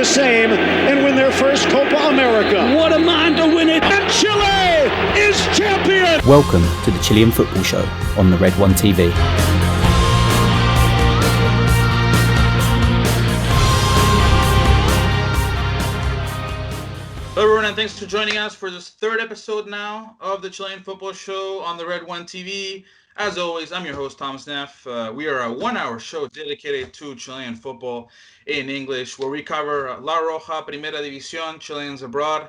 the same and win their first Copa America. What a mind to win it. And Chile is champion. Welcome to the Chilean Football Show on the Red One TV. Hello everyone, and thanks for joining us for this third episode now of the Chilean Football Show on the Red One TV. As always, I'm your host, Thomas Neff. We are a one-hour show dedicated to Chilean football in English, where we cover La Roja, Primera División, Chileans abroad,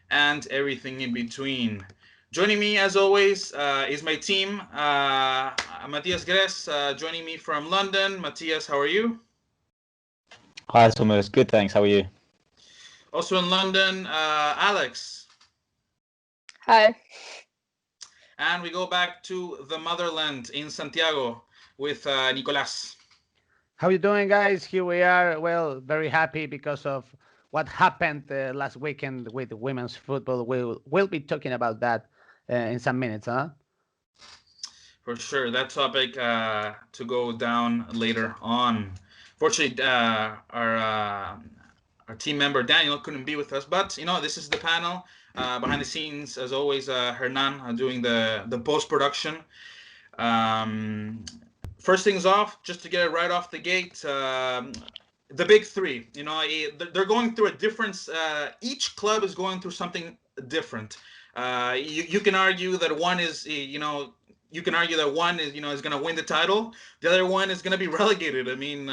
and everything in between. Joining me, as always, is my team. Matias, Grez, joining me from London. Matias, how are you? Hi, Thomas. Good, thanks. How are you? Also in London, Alex. Hi. And we go back to the motherland in Santiago with Nicolas. How you doing, guys? Here we are. Well, very happy because of what happened last weekend with women's football. We'll be talking about that in some minutes, huh? For sure. That topic to go down later on. Fortunately, our team member Daniel couldn't be with us, but this is the panel behind the scenes, as always. Hernan doing the post-production. First things off, just to get it right off the gate, the big three. They're going through a difference. Each club is going through something different. You can argue that one is is going to win the title. The other one is going to be relegated. I mean,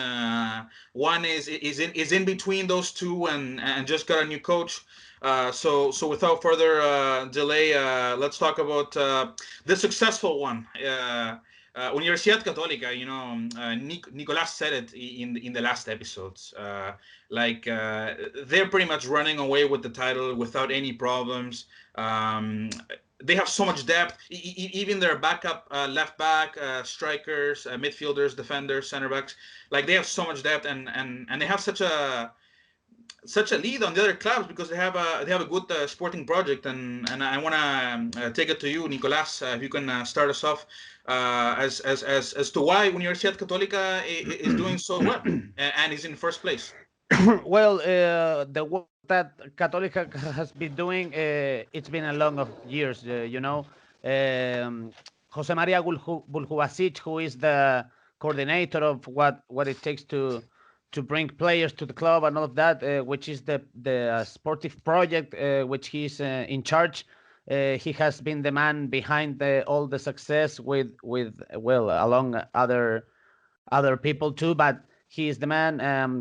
one is in between those two and just got a new coach. So without further delay, let's talk about the successful one. Universidad Catolica. Nicolas said it in the last episodes. They're pretty much running away with the title without any problems. They have so much depth. Even their backup left back, strikers, midfielders, defenders, center backs, they have so much depth, and they have such a lead on the other clubs because they have a good sporting project. And I want to take it to you, Nicolas, if you can start us off as to why Universidad Catolica is doing so well and is in first place. Well, the work that Catolica has been doing, it's been a long of years, Jose Maria Buljubacic, who is the coordinator of what it takes to bring players to the club and all of that, which is the sportive project, which he's in charge. He has been the man behind all the success with along other people too, but he is the man.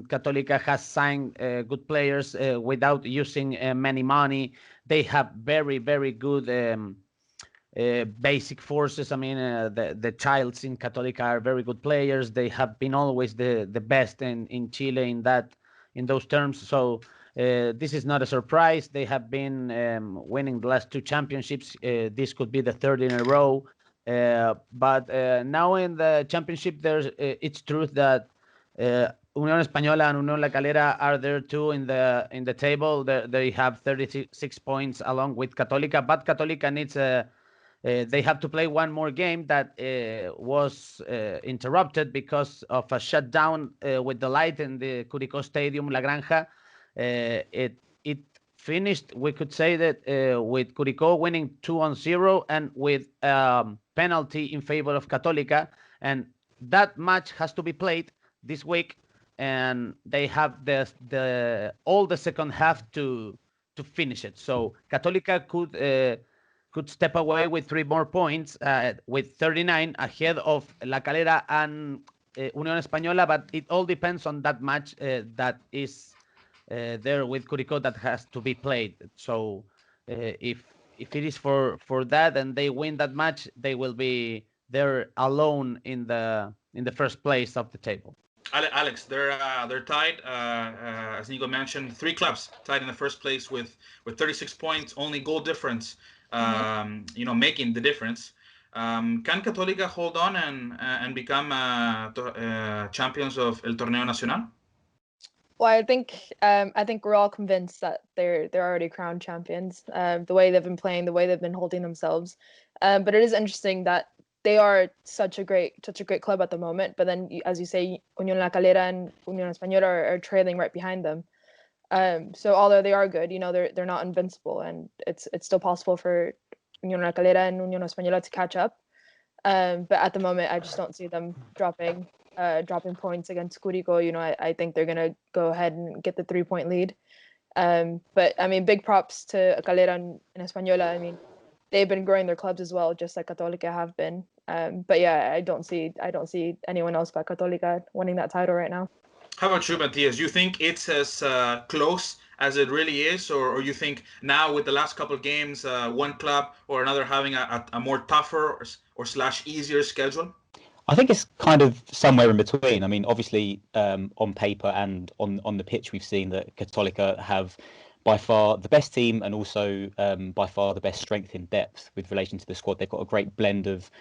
Catolica has signed good players without using many money. They have very, very good basic forces. I mean, the childs in Catolica are very good players. They have been always the best in Chile in those terms. So this is not a surprise. They have been winning the last two championships. This could be the third in a row. But now in the championship, it's true that Unión Española and Unión La Calera are there too in the table. They have 36 points along with Catolica, but Catolica needs they have to play one more game that was interrupted because of a shutdown with the light in the Curicó Stadium, La Granja. It finished, we could say that, with Curicó winning 2-0 and with penalty in favor of Catolica, and that match has to be played this week, and they have all the second half to finish it. So Catolica could step away with 3 more points, with 39 ahead of La Calera and Unión Española, but it all depends on that match that is there with Curicó that has to be played. So if it is for that and they win that match, they will be there alone in the first place of the table. Alex, they're tied. As Nico mentioned, 3 clubs tied in the first place with 36 points, only goal difference, making the difference. Can Catolica hold on and become champions of El Torneo Nacional? Well, I think we're all convinced that they're already crowned champions. The way they've been playing, the way they've been holding themselves. But it is interesting that they are such a great club at the moment. But then, as you say, Unión La Calera and Unión Española are trailing right behind them. So although they are good, they're not invincible, and it's still possible for Unión La Calera and Unión Española to catch up. But at the moment, I just don't see them dropping points against Curicó. I think they're gonna go ahead and get the 3-point lead. But I mean, big props to Calera and Española. I mean, they've been growing their clubs as well, just like Catolica have been. But yeah, I don't see anyone else but Catolica winning that title right now. How about you, Matias? Do you think it's as close as it really is, or you think now with the last couple of games, one club or another having a more tougher or / easier schedule? I think it's kind of somewhere in between. I mean, obviously, on paper and on the pitch, we've seen that Catolica have by far the best team and also by far the best strength in depth with relation to the squad. They've got a great blend of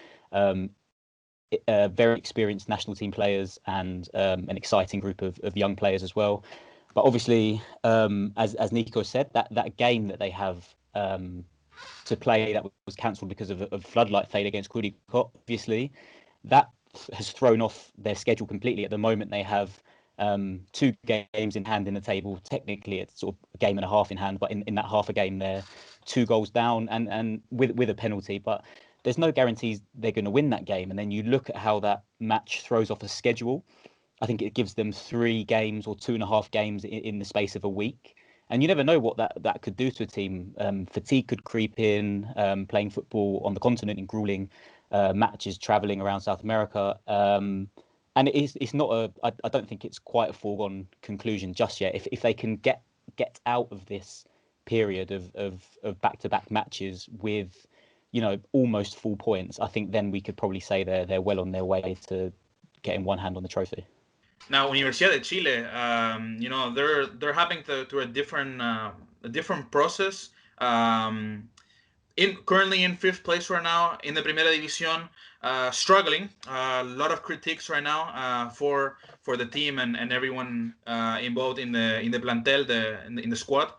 very experienced national team players and an exciting group of young players as well. But obviously, as Nico said, that game that they have to play that was cancelled because of floodlight failure against Curicó, obviously, that has thrown off their schedule completely. At the moment, they have 2 games in hand in the table. Technically, it's sort of a game and a half in hand, but in that half a game, they're 2 goals down and with a penalty. But there's no guarantees they're going to win that game. And then you look at how that match throws off a schedule. I think it gives them 3 games or 2.5 games in the space of a week. And you never know what that could do to a team. Fatigue could creep in, playing football on the continent in grueling matches, traveling around South America. And it's not I don't think it's quite a foregone conclusion just yet. If they can get out of this period of back-to-back matches with almost full points, I think then we could probably say they're well on their way to getting one hand on the trophy. Now, Universidad de Chile, they're having through a different process. Currently in 5th place right now in the Primera División, struggling. A lot of critiques right now for the team and everyone involved in the plantel, in the squad.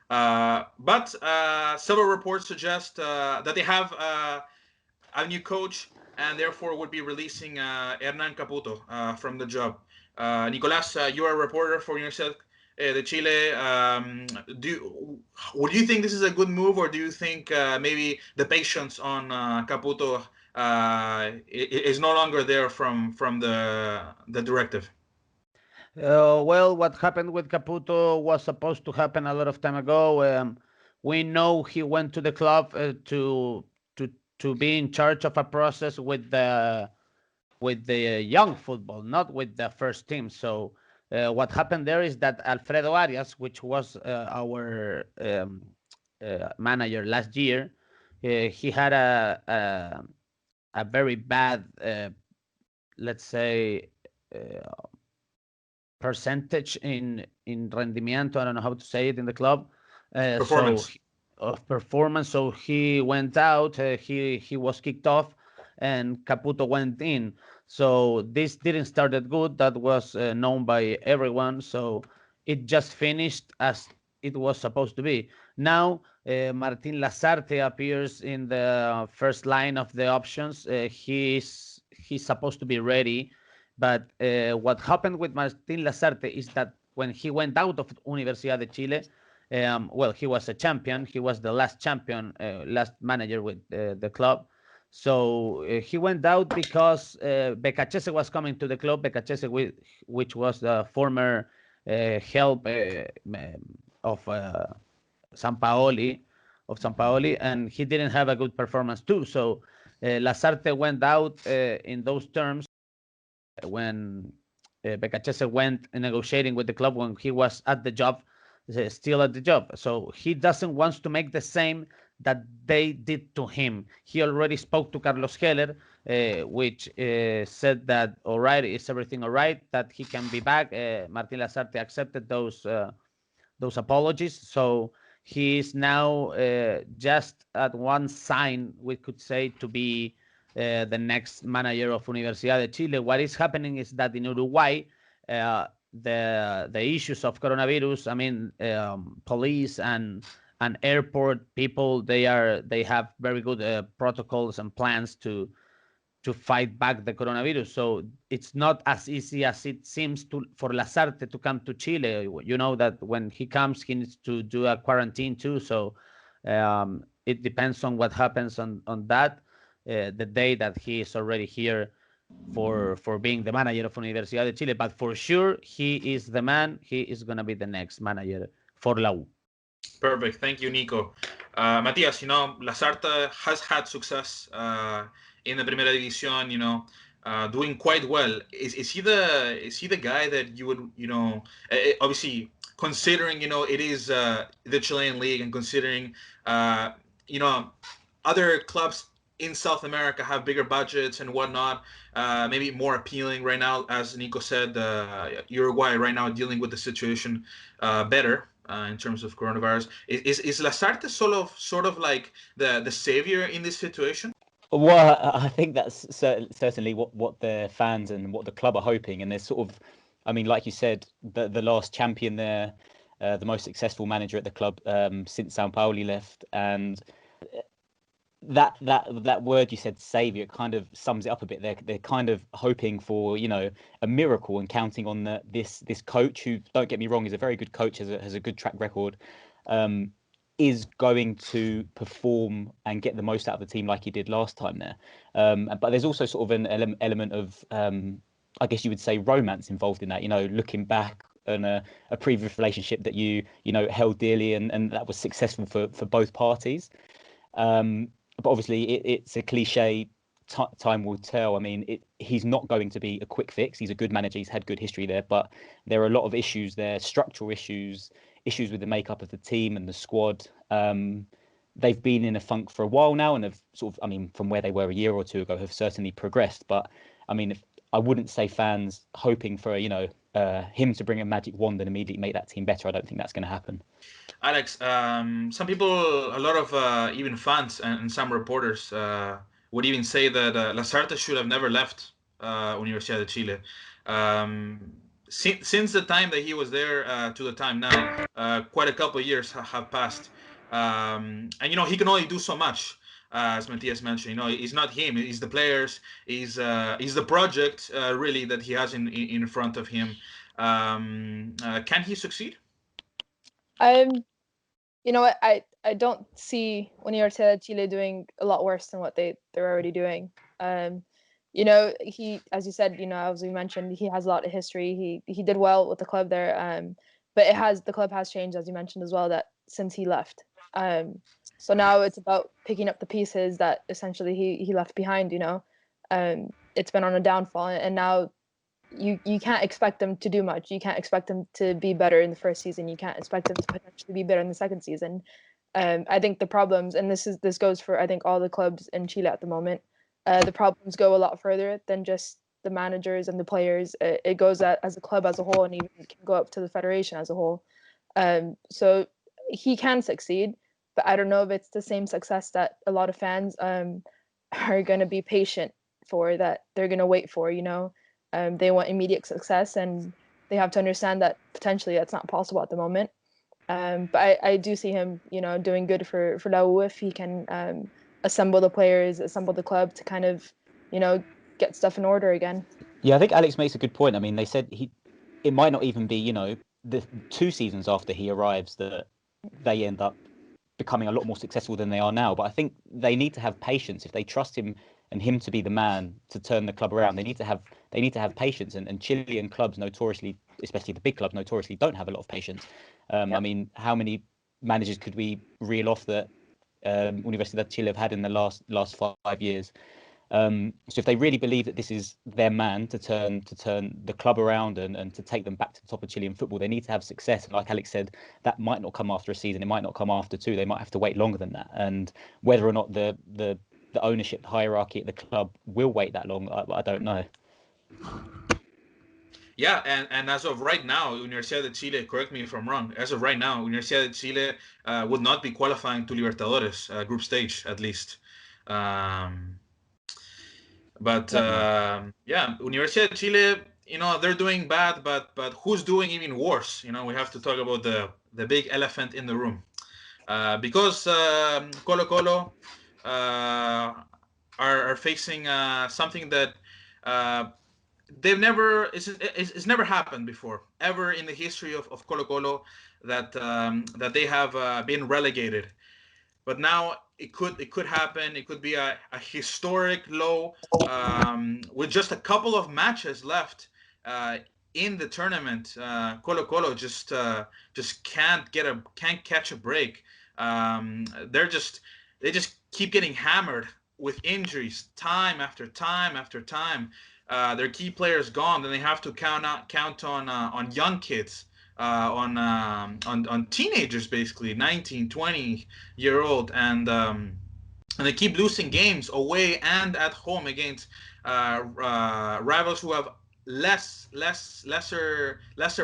But several reports suggest that they have a new coach and therefore would be releasing Hernan Caputo from the job. Nicolas, you are a reporter for Universidad de Chile. Would you think this is a good move, or do you think maybe the patience on Caputo is no longer there from the directive? Well, what happened with Caputo was supposed to happen a lot of time ago. We know he went to the club to be in charge of a process with the young football, not with the first team. So what happened there is that Alfredo Arias, which was our manager last year, he had a very bad, let's say, percentage in rendimiento. I don't know how to say it in the club. Performance. Performance. So he went out. He was kicked off, and Caputo went in. So this didn't start that good. That was known by everyone. So it just finished as it was supposed to be. Now Martin Lozarte appears in the first line of the options. He's supposed to be ready. But what happened with Martin Lozarte is that when he went out of Universidad de Chile, he was a champion. He was the last champion, last manager with the club. So he went out because Becachese was coming to the club. Becachese, which was the former help of Sampaoli, and he didn't have a good performance too. So Lozarte went out in those terms when Becachese went negotiating with the club when he was at the job, still at the job. So he doesn't want to make the same that they did to him. He already spoke to Carlos Heller, which said that, all right, is everything all right, that he can be back. Martin Lozarte accepted those apologies. So he is now just at one sign, we could say, to be the next manager of Universidad de Chile. What is happening is that in Uruguay, the issues of coronavirus, I mean, police and airport people, they have very good protocols and plans to to fight back the coronavirus. So it's not as easy as it seems for Lozarte to come to Chile. You know that when he comes, he needs to do a quarantine too. So it depends on what happens on that the day that he is already here for being the manager of Universidad de Chile. But for sure, he is the man. He is going to be the next manager for La U. Perfect. Thank you, Nico. Matias, Lozarte has had success in the Primera División, doing quite well. Is he the guy that you would, obviously considering, it is the Chilean league, and considering, other clubs in South America have bigger budgets and whatnot, maybe more appealing right now, as Nico said, Uruguay right now dealing with the situation better in terms of coronavirus. Is Lozarte sort of like the savior in this situation? Well, I think that's certainly what the fans and what the club are hoping. And there's sort of, I mean, like you said, the last champion there, the most successful manager at the club since São Paulo left, and that word you said, savior, kind of sums it up a bit. They're kind of hoping for a miracle and counting on this coach, who, don't get me wrong, is a very good coach, has a good track record, is going to perform and get the most out of the team like he did last time there. But there's also sort of an element of I guess you would say romance involved in that, looking back on a previous relationship that you held dearly, and that was successful for both parties. But obviously it's a cliche, time will tell. I mean, he's not going to be a quick fix. He's a good manager, he's had good history there, but there are a lot of issues there, structural issues with the makeup of the team and the squad. They've been in a funk for a while now, and have sort of, I mean, from where they were a year or two ago, have certainly progressed. But I mean, I wouldn't say fans hoping for him to bring a magic wand and immediately make that team better. I don't think that's going to happen. Alex, some people, a lot of even fans and some reporters would even say that Lozarte should have never left Universidad de Chile. Since the time that he was there to the time now, quite a couple of years have passed. And, he can only do so much, as Matias mentioned. It's not him, it's the players, he's the project, really, that he has in front of him. Can he succeed? I don't see Universidad de Chile doing a lot worse than what they're already doing. He, as you said, as we mentioned, he has a lot of history. He did well with the club there. But the club has changed, as you mentioned as well, that since he left. So now it's about picking up the pieces that essentially he left behind. It's been on a downfall, and now you can't expect them to do much. You can't expect them to be better in the first season. You can't expect them to potentially be better in the second season. I think the problems, and this goes for, I think, all the clubs in Chile at the moment, the problems go a lot further than just the managers and the players. It goes as a club as a whole, and even can go up to the federation as a whole. So he can succeed, but I don't know if it's the same success that a lot of fans are going to be patient for, that they're going to wait for. They want immediate success, and they have to understand that potentially that's not possible at the moment. But I do see him, doing good for La U if he can assemble the players, assemble the club to kind of, get stuff in order again. Yeah, I think Alex makes a good point. I mean, they said it might not even be, the 2 seasons after he arrives that they end up becoming a lot more successful than they are now. But I think they need to have patience if they trust him and him to be the man to turn the club around. They need to have patience, and Chilean clubs notoriously, especially the big clubs, notoriously don't have a lot of patience. I mean, how many managers could we reel off that Universidad de Chile have had in the last 5 years? So if they really believe that this is their man to turn the club around and to take them back to the top of Chilean football, they need to have success. And like Alex said, that might not come after a season. It might not come after 2. They might have to wait longer than that. And whether or not the ownership hierarchy at the club will wait that long, I don't know. Yeah, and as of right now, Universidad de Chile, correct me if I'm wrong, as of right now, Universidad de Chile would not be qualifying to Libertadores group stage, at least. Universidad de Chile, they're doing bad, but who's doing even worse? We have to talk about the big elephant in the room. Because Colo are facing something that they've never it's never happened before ever in the history of Colo Colo that that they have been relegated. But now it could happen. It could be a historic low with just a couple of matches left in the tournament. Colo Colo just can't catch a break. They just keep getting hammered with injuries time after time after time. Their key players gone, then they have to count on young kids, on teenagers, basically 19, 20-year-old, and they keep losing games away and at home against rivals who have lesser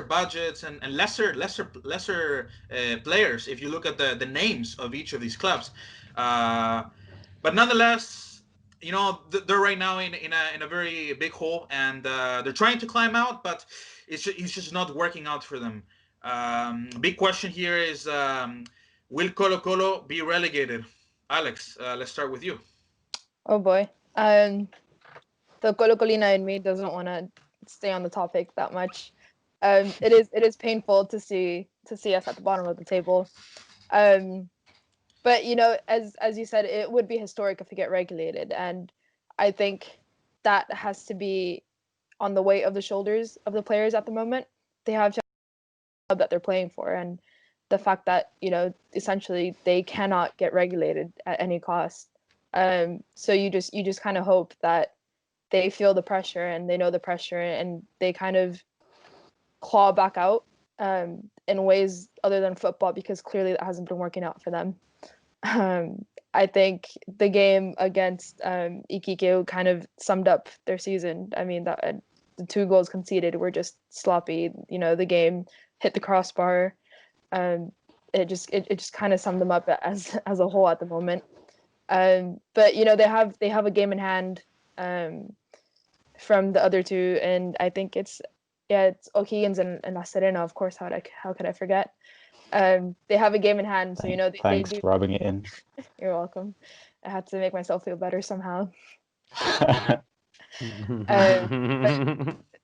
budgets and lesser players if you look at the names of each of these clubs. But nonetheless, you know, they're right now in a very big hole, and they're trying to climb out, but it's just not working out for them. Big question here is, will Colo Colo be relegated? Alex, let's start with you. Oh boy. The Colo Colina in me doesn't want to stay on the topic that much. It is painful to see us at the bottom of the table. But you know, as you said, it would be historic if we get regulated, and I think that has to be on the weight of the shoulders of the players at the moment. They have to club that they're playing for, and the fact that, you know, essentially they cannot get regulated at any cost. So you just kind of hope that they feel the pressure and they know the pressure, and they kind of claw back out in ways other than football, because clearly that hasn't been working out for them. I think the game against Iquique kind of summed up their season. I mean, that the 2 goals conceded were just sloppy. You know, the game hit the crossbar. It just kind of summed them up as a whole at the moment. But you know, they have a game in hand from the other 2, and I think it's O'Higgins and La Serena, of course. How could I forget? They have a game in hand, so you know Thanks they do. for rubbing it in. You're welcome. I had to make myself feel better somehow.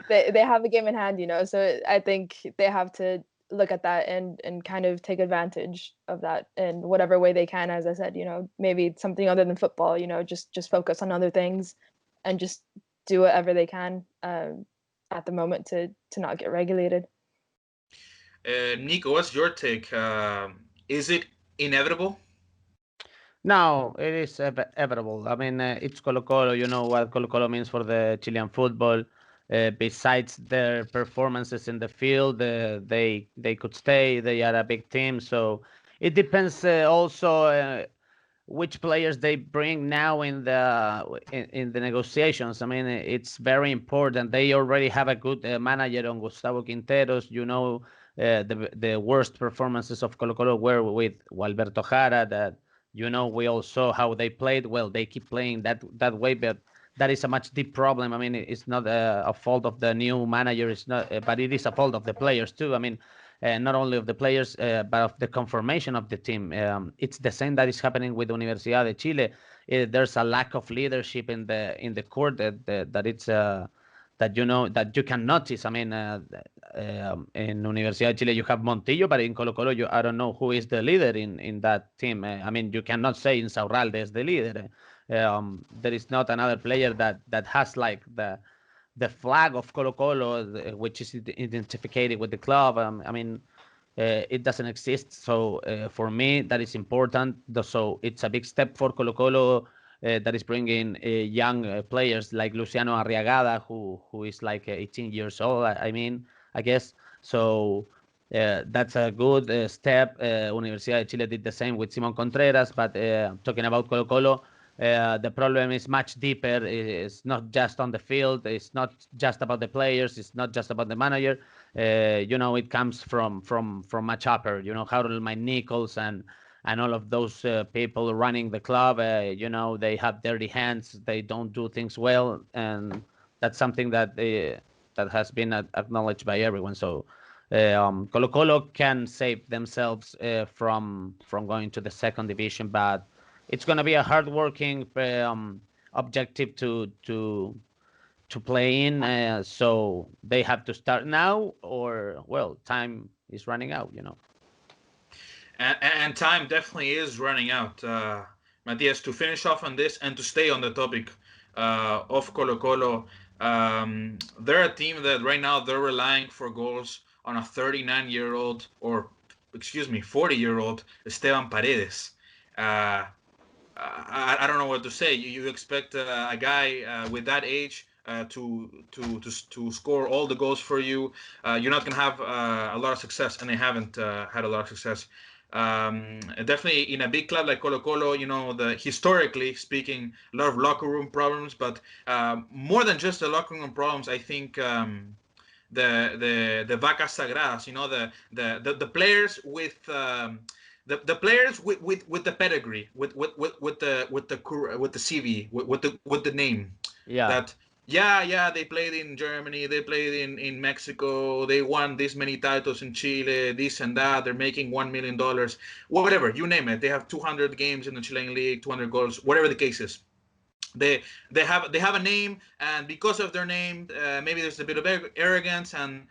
They have a game in hand, you know, so I think they have to look at that and kind of take advantage of that in whatever way they can. As I said, you know, maybe something other than football, you know, just focus on other things and just do whatever they can at the moment to not get regulated. Nico, what's your take? Is it inevitable? No, it is inevitable. I mean, it's Colo Colo. You know what Colo Colo means for the Chilean football. Besides their performances in the field, they could stay. They are a big team, so it depends also which players they bring now in the negotiations. I mean, it's very important. They already have a good manager on Gustavo Quinteros. You know, the worst performances of Colo Colo were with Alberto Jara. That, you know, we all saw how they played. Well, they keep playing that way, but that is a much deep problem. I mean, it's not a fault of the new manager. It's not, but it is a fault of the players too. I mean, not only of the players, but of the conformation of the team. It's the same that is happening with Universidad de Chile. There's a lack of leadership in the court that it's that, you know, that you can notice. I mean, in Universidad de Chile you have Montillo, but in Colo Colo I don't know who is the leader in that team. I mean, you cannot say Insaurralde is the leader. There is not another player that has like the flag of Colo Colo, which is identified with the club. I mean, it doesn't exist. So for me, that is important. So it's a big step for Colo Colo that is bringing young players like Luciano Arriagada, who is like 18 years old. I mean, I guess. So that's a good step. Universidad de Chile did the same with Simon Contreras. But talking about Colo Colo, the problem is much deeper. It's not just on the field. It's not just about the players. It's not just about the manager. You know, it comes from much upper. You know, Harold Nicolas and all of those people running the club. You know, they have dirty hands. They don't do things well, and that's something that has been acknowledged by everyone. So Colo Colo can save themselves from going to the second division, but it's going to be a hardworking objective to play in. So they have to start now, or well, time is running out. And time definitely is running out. Matias, to finish off on this and to stay on the topic of Colo Colo, they're a team that right now they're relying for goals on a 39-year-old, or excuse me, 40-year-old Esteban Paredes. I don't know what to say. You expect a guy with that age to score all the goals for you. You're not gonna have a lot of success, and they haven't had a lot of success. Definitely in a big club like Colo Colo, historically speaking, a lot of locker room problems, but more than just the locker room problems, I think the vacas sagradas, the players with the players with the pedigree, with the CV, with the name. Yeah. That yeah, they played in Germany, they played in Mexico, they won this many titles in Chile, this and that, they're making $1 million, whatever, you name it. They have 200 games in the Chilean league, 200 goals, whatever the case is. They have a name, and because of their name, maybe there's a bit of arrogance, and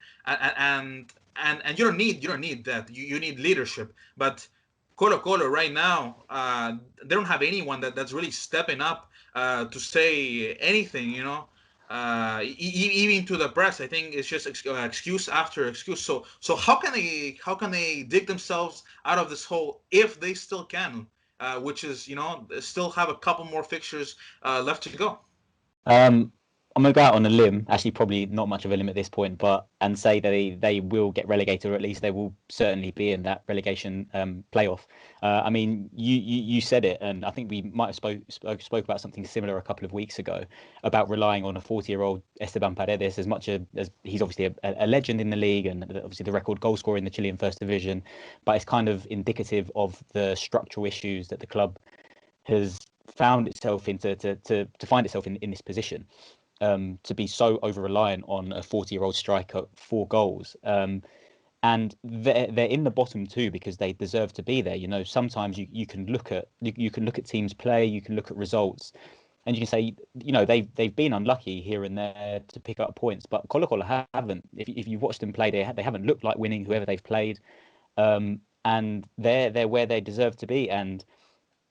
you don't need that. You need leadership. But Colo Colo right now, they don't have anyone that's really stepping up to say anything. Even to the press. I think it's just excuse after excuse. So how can they dig themselves out of this hole if they still can? Which is, still have a couple more fixtures left to go. I'm going to go out on a limb, actually probably not much of a limb at this point, and say that they will get relegated, or at least they will certainly be in that relegation playoff. I mean, you said it, and I think we might have spoke about something similar a couple of weeks ago about relying on a 40-year-old Esteban Paredes, as much as he's obviously a legend in the league and obviously the record goal scorer in the Chilean First Division, but it's kind of indicative of the structural issues that the club has found itself to find itself in this position. To be so over-reliant on a 40-year-old striker for goals. And they're in the bottom too because they deserve to be there. Sometimes you can look at teams play, you can look at results, and you can say, they've been unlucky here and there to pick up points, but Colo Colo haven't. If you watched them play, they haven't looked like winning whoever they've played, and they're where they deserve to be. And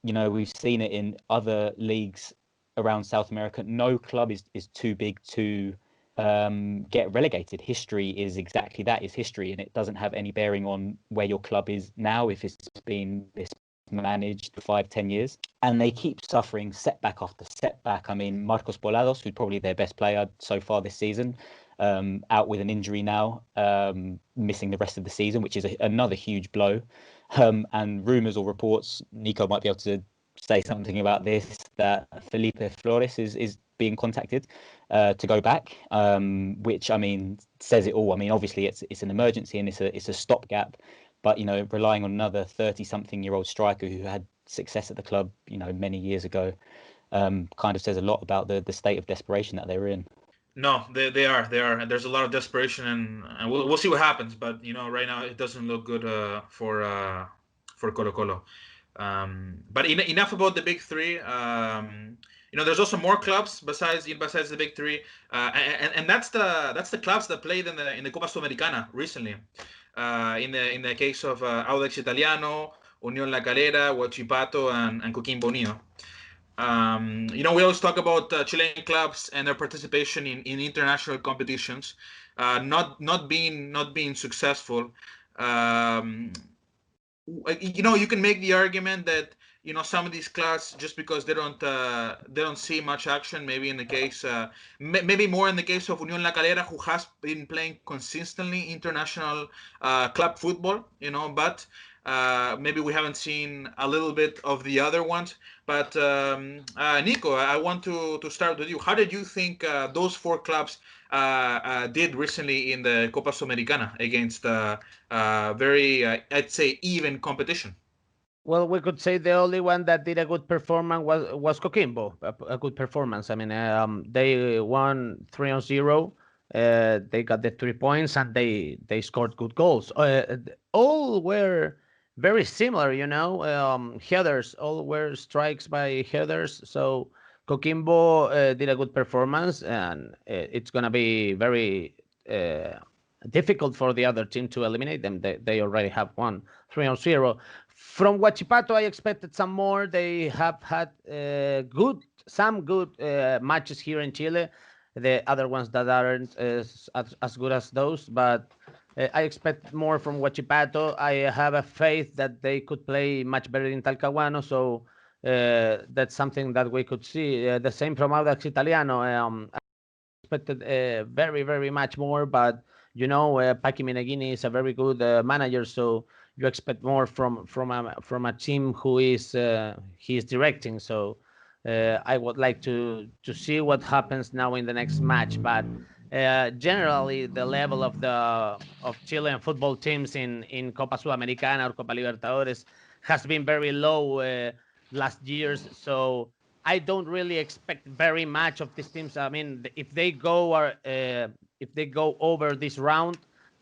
we've seen it in other leagues around South America. No club is too big to get relegated. History is exactly that, is history, and it doesn't have any bearing on where your club is now if it's been mismanaged for 5-10 years. And they keep suffering setback after setback. I mean, Marcos Volados, who's probably their best player so far this season, out with an injury now, missing the rest of the season, which is another huge blow. And rumours or reports, Nico might be able to say something about this, that Felipe Flores is being contacted to go back, which, I mean, says it all. I mean, obviously it's an emergency and it's a stopgap, but relying on another 30-something-year-old striker who had success at the club many years ago kind of says a lot about the state of desperation that they're in. No, they are. There's a lot of desperation, and we'll see what happens. But right now it doesn't look good for Colo Colo. But enough about the big three. There's also more clubs besides the big three, and that's the clubs that played in the Copa Sudamericana recently. In the case of Audax Italiano, Unión La Calera, Huachipato, and Coquimbo Unido. We always talk about Chilean clubs and their participation in international competitions, not being successful. You can make the argument that some of these clubs, just because they don't see much action, maybe in the case maybe more in the case of Unión La Calera, who has been playing consistently international club football, but maybe we haven't seen a little bit of the other ones. But Nico, I want to start with you. How did you think those four clubs did recently in the Copa Sudamericana against very, I'd say, even competition? Well, we could say the only one that did a good performance was Coquimbo, a good performance. I mean, they won 3-0. They got the 3 points and they scored good goals. All were very similar, headers. All were strikes by headers. So Coquimbo did a good performance, and it's going to be very difficult for the other team to eliminate them. They already have won 3-0. From Huachipato, I expected some more. They have had some good matches here in Chile. The other ones that aren't as good as those, but I expect more from Huachipato. I have a faith that they could play much better in Talcahuano, so that's something that we could see. The same from Audax Italiano. I expected very, very much more, but Paki Meneghini is a very good manager, so you expect more from a team who is he is directing. So I would like to see what happens now in the next match, but generally the level of Chilean football teams in Copa Sudamericana or Copa Libertadores has been very low last years, so I don't really expect very much of these teams. I mean, if they go over this round,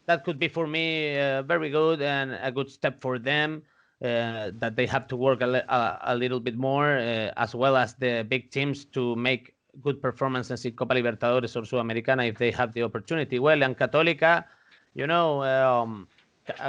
that could be for me very good and a good step for them. That they have to work a little bit more, as well as the big teams, to make good performances in Copa Libertadores or Sudamericana if they have the opportunity. Well, and Catolica,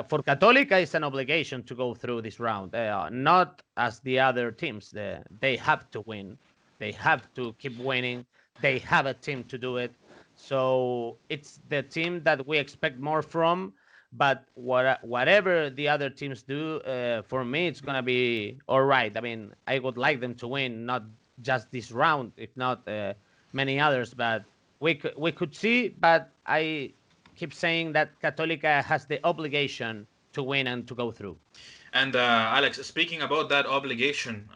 for Catolica, it's an obligation to go through this round, not as the other teams. They have to win. They have to keep winning. They have a team to do it. So it's the team that we expect more from. But whatever the other teams do, for me, it's going to be all right. I mean, I would like them to win, not just this round, if not many others. But we could see, but I keep saying that Catolica has the obligation to win and to go through. And Alex, speaking about that obligation,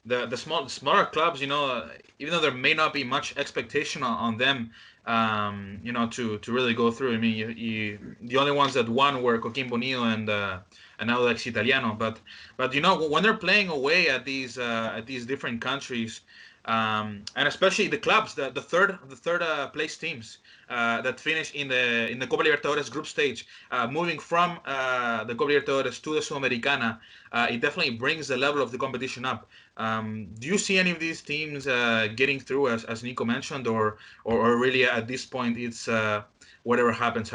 the smaller clubs, even though there may not be much expectation on them, to really go through. I mean, the only ones that won were Coquimbo Unido and Audax Italiano. But when they're playing away at these different countries, and especially the clubs, the third place teams that finish in the Copa Libertadores group stage, moving from the Copa Libertadores to the Sudamericana, it definitely brings the level of the competition up. Do you see any of these teams getting through, as Nico mentioned, or really at this point it's whatever happens?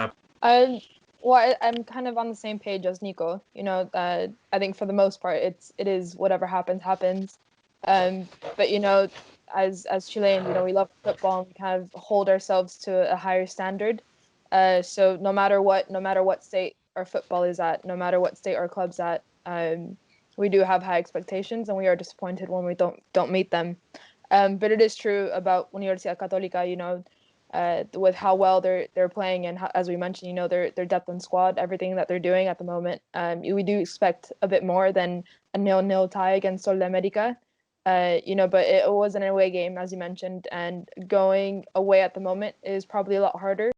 Well, I'm kind of on the same page as Nico. I think for the most part it is whatever happens. But as Chileans, we love football and we kind of hold ourselves to a higher standard. So no matter what state our football is at, no matter what state our club's at, we do have high expectations, and we are disappointed when we don't meet them. But it is true about Universidad Católica, with how well they're playing, and how, as we mentioned, their depth and squad, everything that they're doing at the moment. We do expect a bit more than a 0-0 tie against Sol de America. But it was an away game, as you mentioned, and going away at the moment is probably a lot harder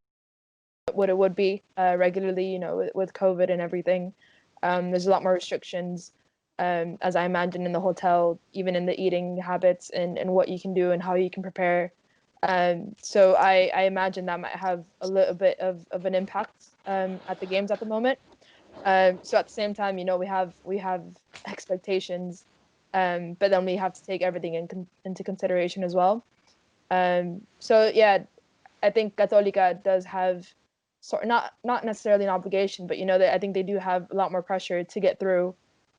than what it would be regularly, with COVID and everything. There's a lot more restrictions, as I imagine, in the hotel, even in the eating habits and what you can do and how you can prepare. So I imagine that might have a little bit of an impact at the games at the moment. So at the same time, we have expectations, but then we have to take everything into consideration as well. So yeah, I think Catolica does have not necessarily an obligation, but I think they do have a lot more pressure to get through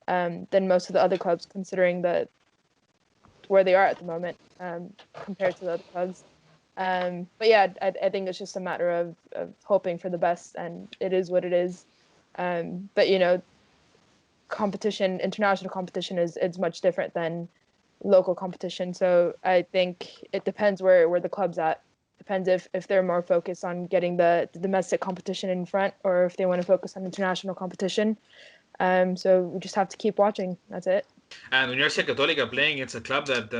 than most of the other clubs, considering where they are at the moment compared to the other clubs. But yeah, I think it's just a matter of hoping for the best, and it is what it is. But international competition is much different than local competition. So I think it depends where the club's at. Depends if they're more focused on getting the domestic competition in front, or if they want to focus on international competition. So we just have to keep watching. That's it. And Universidad Católica playing, it's a club that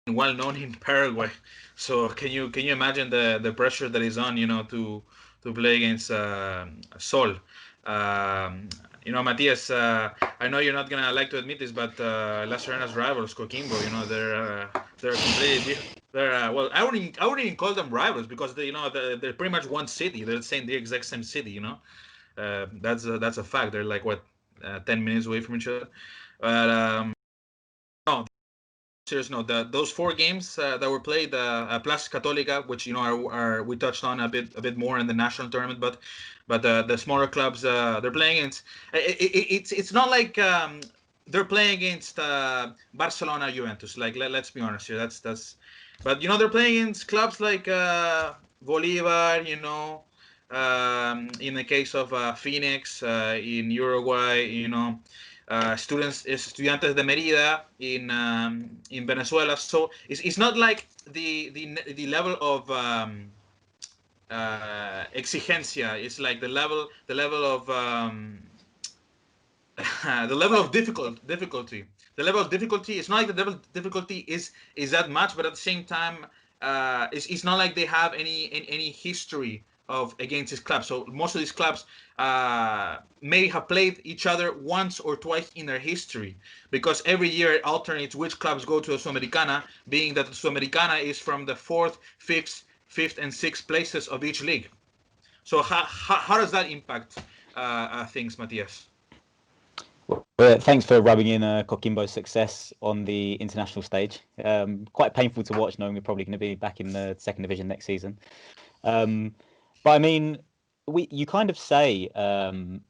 well known in Paraguay. So can you imagine the pressure that is on to play against Sol? Matias, I know you're not gonna like to admit this, but La Serena's rivals, Coquimbo, they're completely. Well, I wouldn't even call them rivals, because they're pretty much one city. They're the exact same city. That's a fact. They're like 10 minutes away from each other. But no, serious note, those 4 games that were played, plus Catolica, which are we touched on a bit more in the national tournament, but the smaller clubs they're playing against, it's not like they're playing against Barcelona, Juventus. Like let's be honest here, that's, but they're playing against clubs like Bolivar, in the case of Phoenix in Uruguay, Estudiantes de Mérida in Venezuela. So it's not like the level of exigencia. It's like the level of the level of difficulty. The level of difficulty. It's not like the level of difficulty is that much, but at the same time, it's not like they have any history of against these clubs. So most of these clubs may have played each other once or twice in their history, because every year it alternates which clubs go to the Sudamericana, being that the Sudamericana is from the 4th, 5th, and 6th places of each league. So how does that impact things, Matias? Well, thanks for rubbing in Coquimbo's success on the international stage. Quite painful to watch, knowing we're probably going to be back in the 2nd division next season. But I mean, you kind of say, and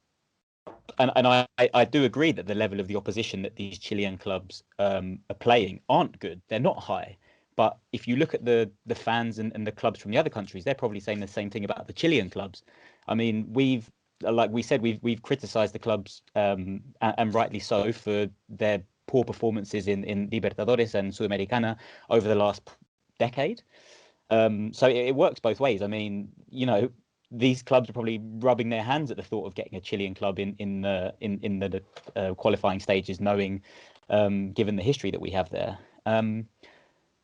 I do agree that the level of the opposition that these Chilean clubs are playing aren't good. They're not high. But if you look at the fans and the clubs from the other countries, they're probably saying the same thing about the Chilean clubs. I mean, like we said, we've criticised the clubs, and rightly so, for their poor performances in Libertadores and Sudamericana over the last decade. So it works both ways. I mean, these clubs are probably rubbing their hands at the thought of getting a Chilean club in the qualifying stages, knowing, given the history that we have there.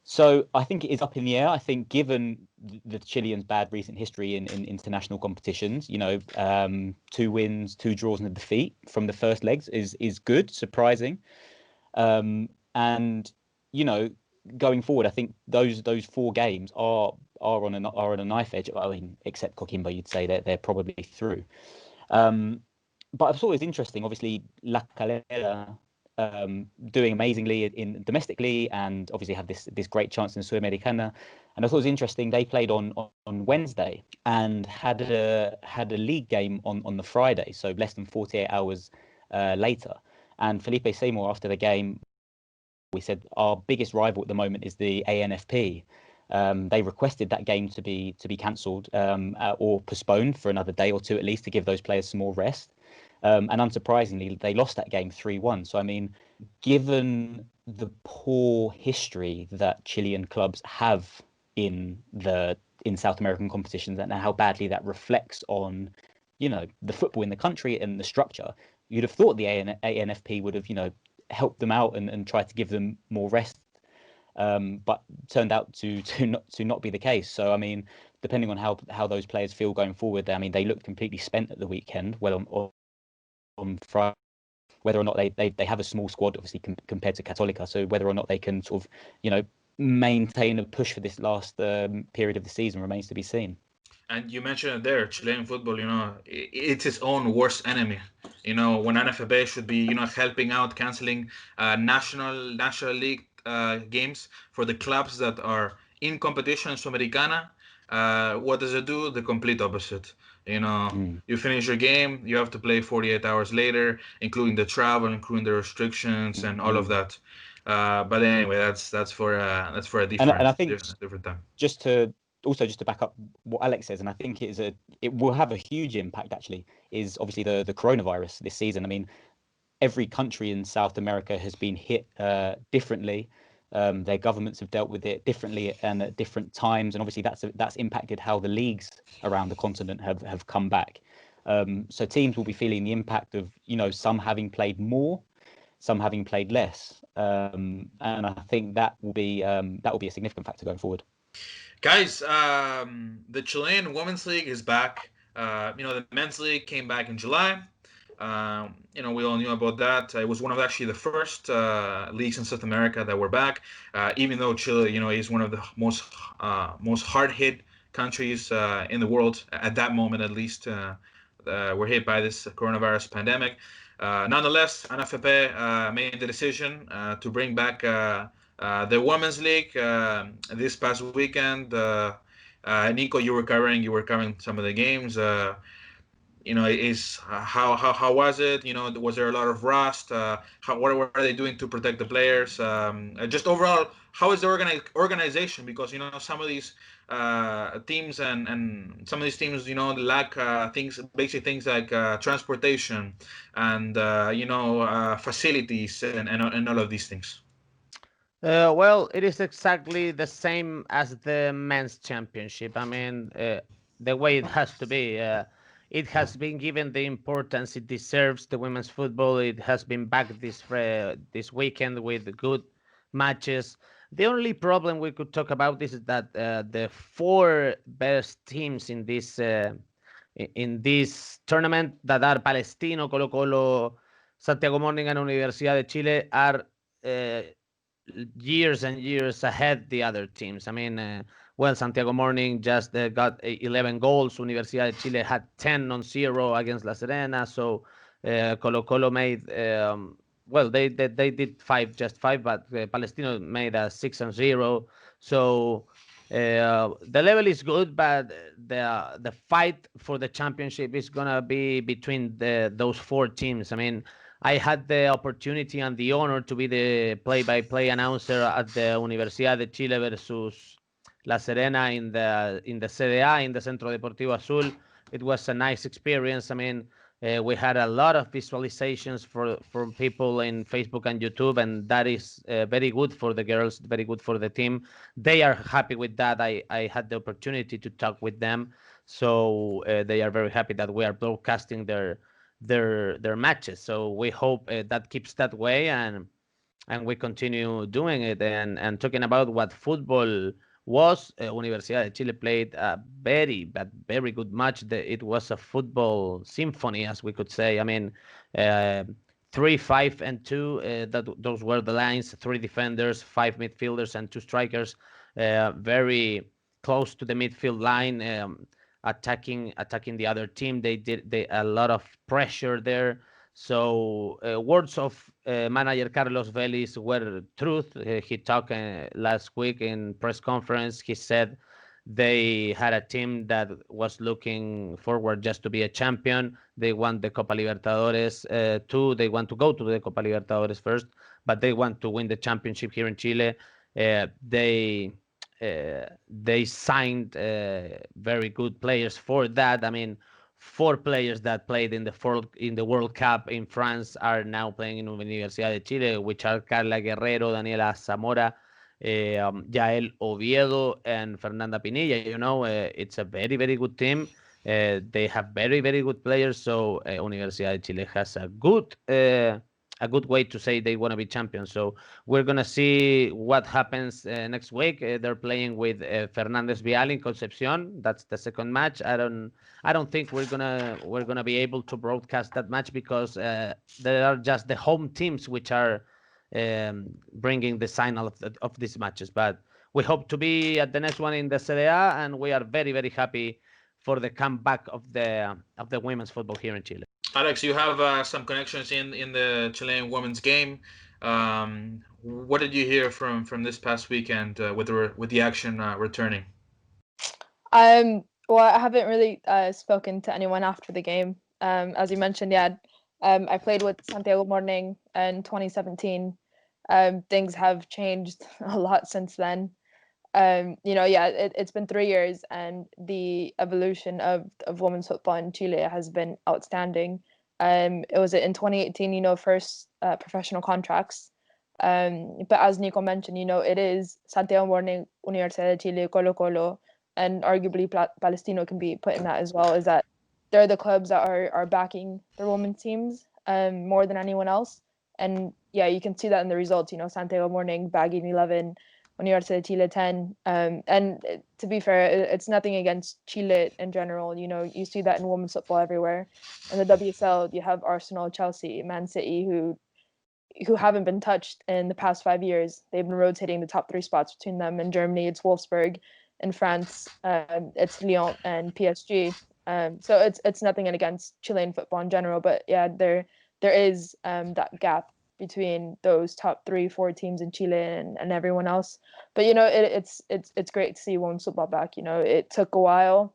So I think it is up in the air. I think given the Chileans' bad recent history in international competitions, 2 wins, 2 draws and a defeat from the first legs is good, surprising. And going forward, I think those 4 games are on a knife edge. I mean, except Coquimbo, you'd say they're probably through. But I thought it was interesting. Obviously, La Calera doing amazingly in domestically, and obviously have this great chance in Sudamericana. And I thought it was interesting. They played on Wednesday and had a league game on the Friday, so less than 48 hours later. And Felipe Seymour, after the game, we said our biggest rival at the moment is the ANFP. They requested that game to be cancelled or postponed for another day or 2 at least, to give those players some more rest. And unsurprisingly, they lost that game 3-1. So, I mean, given the poor history that Chilean clubs have in South American competitions, and how badly that reflects on, the football in the country and the structure, you'd have thought the ANFP would have, helped them out and tried to give them more rest. But turned out to not be the case. So, I mean, depending on how those players feel going forward, I mean, they looked completely spent at the weekend. Well, on Friday, whether or not they have a small squad, obviously compared to Catolica, so whether or not they can sort of maintain a push for this last period of the season remains to be seen. And you mentioned it there, Chilean football, it's its own worst enemy. When NFB should be helping out, canceling national league games for the clubs that are in competition, Sudamericana, what does it do? The complete opposite. You finish your game, you have to play 48 hours later, including the travel, including the restrictions, and all of that. But anyway, that's for a different, and I think different time. Just to back up what Alex says, and I think it will have a huge impact. Actually, is obviously the coronavirus this season. I mean, every country in South America has been hit differently. Their governments have dealt with it differently and at different times, and obviously that's impacted how the leagues around the continent have come back. So teams will be feeling the impact of some having played more, some having played less, and I think that will be a significant factor going forward. Guys, the Chilean Women's League is back. The men's league came back in July. We all knew about that. It was one of actually the first leagues in South America that were back. Even though Chile, is one of the most hard-hit countries in the world at that moment, at least, were hit by this coronavirus pandemic. Nonetheless, ANFP made the decision to bring back The Women's League this past weekend. Nico, you were covering some of the games. How was it? Was there a lot of rust? What are they doing to protect the players? Just overall, how is the organization? Because some of these teams and some of these teams lack basic things like transportation and facilities and all of these things. Well, it is exactly the same as the men's championship. I mean, the way it has to be. It has been given the importance it deserves. The women's football. It has been back this weekend with good matches. The only problem we could talk about is that the four best teams in this tournament, that are Palestino, Colo Colo, Santiago Morning, and Universidad de Chile, are years and years ahead the other teams. I mean, Santiago Morning just got 11 goals. Universidad de Chile had 10-0 against La Serena. So Colo Colo made, they did just five, but Palestino made a 6-0. So the level is good, but the fight for the championship is gonna be between those four teams. I mean, I had the opportunity and the honor to be the play-by-play announcer at the Universidad de Chile versus La Serena in the CDA, in the Centro Deportivo Azul. It was a nice experience. I mean, we had a lot of visualizations from people in Facebook and YouTube, and that is very good for the girls, very good for the team. They are happy with that. I had the opportunity to talk with them, so they are very happy that we are broadcasting their matches. So we hope that keeps that way, and we continue doing it. And talking about what football was, Universidad de Chile played a very good match. It was a football symphony, as we could say. I mean, 3, 5, and 2. Those were the lines: 3 defenders, 5 midfielders, and 2 strikers. Very close to the midfield line. Attacking the other team. They did a lot of pressure there. So words of manager Carlos Vélez were truth. He talked last week in press conference. He said they had a team that was looking forward just to be a champion. They want the Copa Libertadores too. They want to go to the Copa Libertadores first, but they want to win the championship here in Chile. They signed very good players for that. I mean, 4 players that played in the World Cup in France are now playing in Universidad de Chile, which are Carla Guerrero, Daniela Zamora, Yael Oviedo, and Fernanda Pinilla. It's a very good team. They have very good players. So Universidad de Chile has a good way to say they want to be champions. So we're gonna see what happens next week. They're playing with Fernández Vial in Concepción. That's the second match. I don't think we're gonna be able to broadcast that match because there are just the home teams which are bringing the signal of these matches. But we hope to be at the next one in the CDA, and we are very happy for the comeback of the women's football here in Chile. Alex, you have some connections in the Chilean women's game. What did you hear from this past weekend with the action returning? Well, I haven't really spoken to anyone after the game. As you mentioned, I played with Santiago Morning in 2017. Things have changed a lot since then. It's been 3 years, and the evolution of women's football in Chile has been outstanding. It was in 2018, first professional contracts. But as Nico mentioned, it is Santiago Morning, Universidad de Chile, Colo Colo, and arguably Palestino can be put in that as well, is that they're the clubs that are backing their women's teams more than anyone else. And yeah, you can see that in the results, Santiago Morning bagging 11, Universidad de Chile 10. And to be fair, it's nothing against Chile in general. You see that in women's football everywhere. In the WSL, you have Arsenal, Chelsea, Man City, who haven't been touched in the past 5 years. They've been rotating the top 3 spots between them. In Germany, it's Wolfsburg. In France, it's Lyon and PSG. So it's nothing against Chilean football in general, but yeah, there is that gap between those top 3-4 teams in Chile and everyone else. But it's great to see women's football back. It took a while,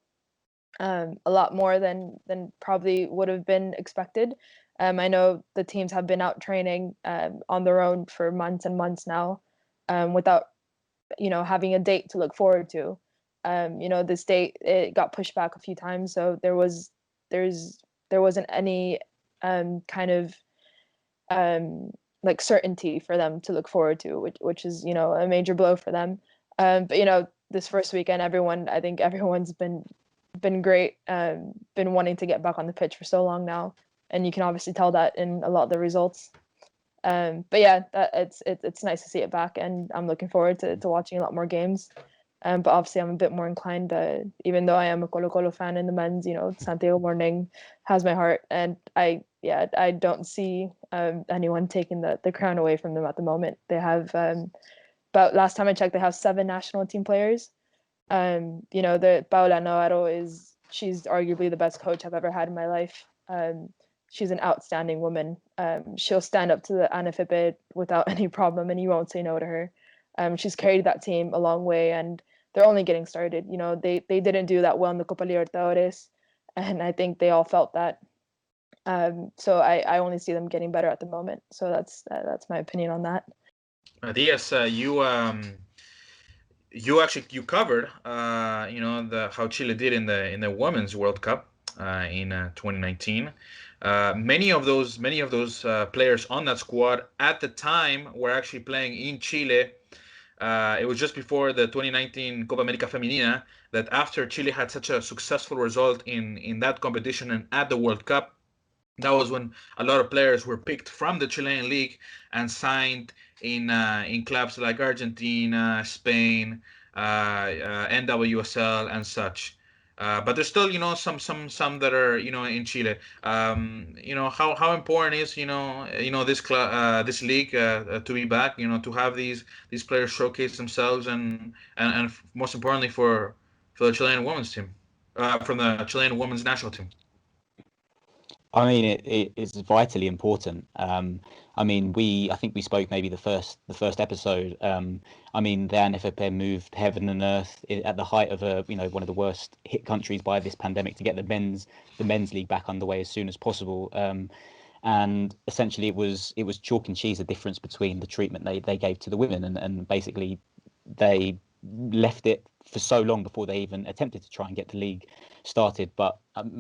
a lot more than probably would have been expected. I know the teams have been out training on their own for months and months now, without having a date to look forward to. This date, it got pushed back a few times, so there wasn't any kind of like certainty for them to look forward to, which is a major blow for them. But this first weekend, I think everyone's been great, been wanting to get back on the pitch for so long now, and you can obviously tell that in a lot of the results. But yeah, it's nice to see it back, and I'm looking forward to watching a lot more games. But obviously, I'm a bit more inclined, even though I am a Colo fan in the men's, Santiago Morning has my heart, and I don't see anyone taking the crown away from them at the moment. They have about, last time I checked, they have 7 national team players. The Paula Navarro she's arguably the best coach I've ever had in my life. She's an outstanding woman. She'll stand up to the ANFP without any problem, and you won't say no to her. She's carried that team a long way, and they're only getting started. They didn't do that well in the Copa Libertadores, and I think they all felt that. So I only see them getting better at the moment. So that's my opinion on that. Matias, you covered how Chile did in the Women's World Cup in 2019. Many of those players on that squad at the time were actually playing in Chile. It was just before the 2019 Copa America Femenina that, after Chile had such a successful result in that competition and at the World Cup, that was when a lot of players were picked from the Chilean league and signed in clubs like Argentina, Spain, NWSL, and such. But there's still, some that are, in Chile. How important is, this league to be back, to have these players showcase themselves, and most importantly for the Chilean women's team, from the Chilean women's national team. I mean, it is vitally important. I think we spoke maybe the first episode. The ANFP moved heaven and earth at the height of one of the worst hit countries by this pandemic to get the men's league back underway as soon as possible. And essentially, it was chalk and cheese, the difference between the treatment they gave to the women, and basically they left it for so long before they even attempted to try and get the league started. But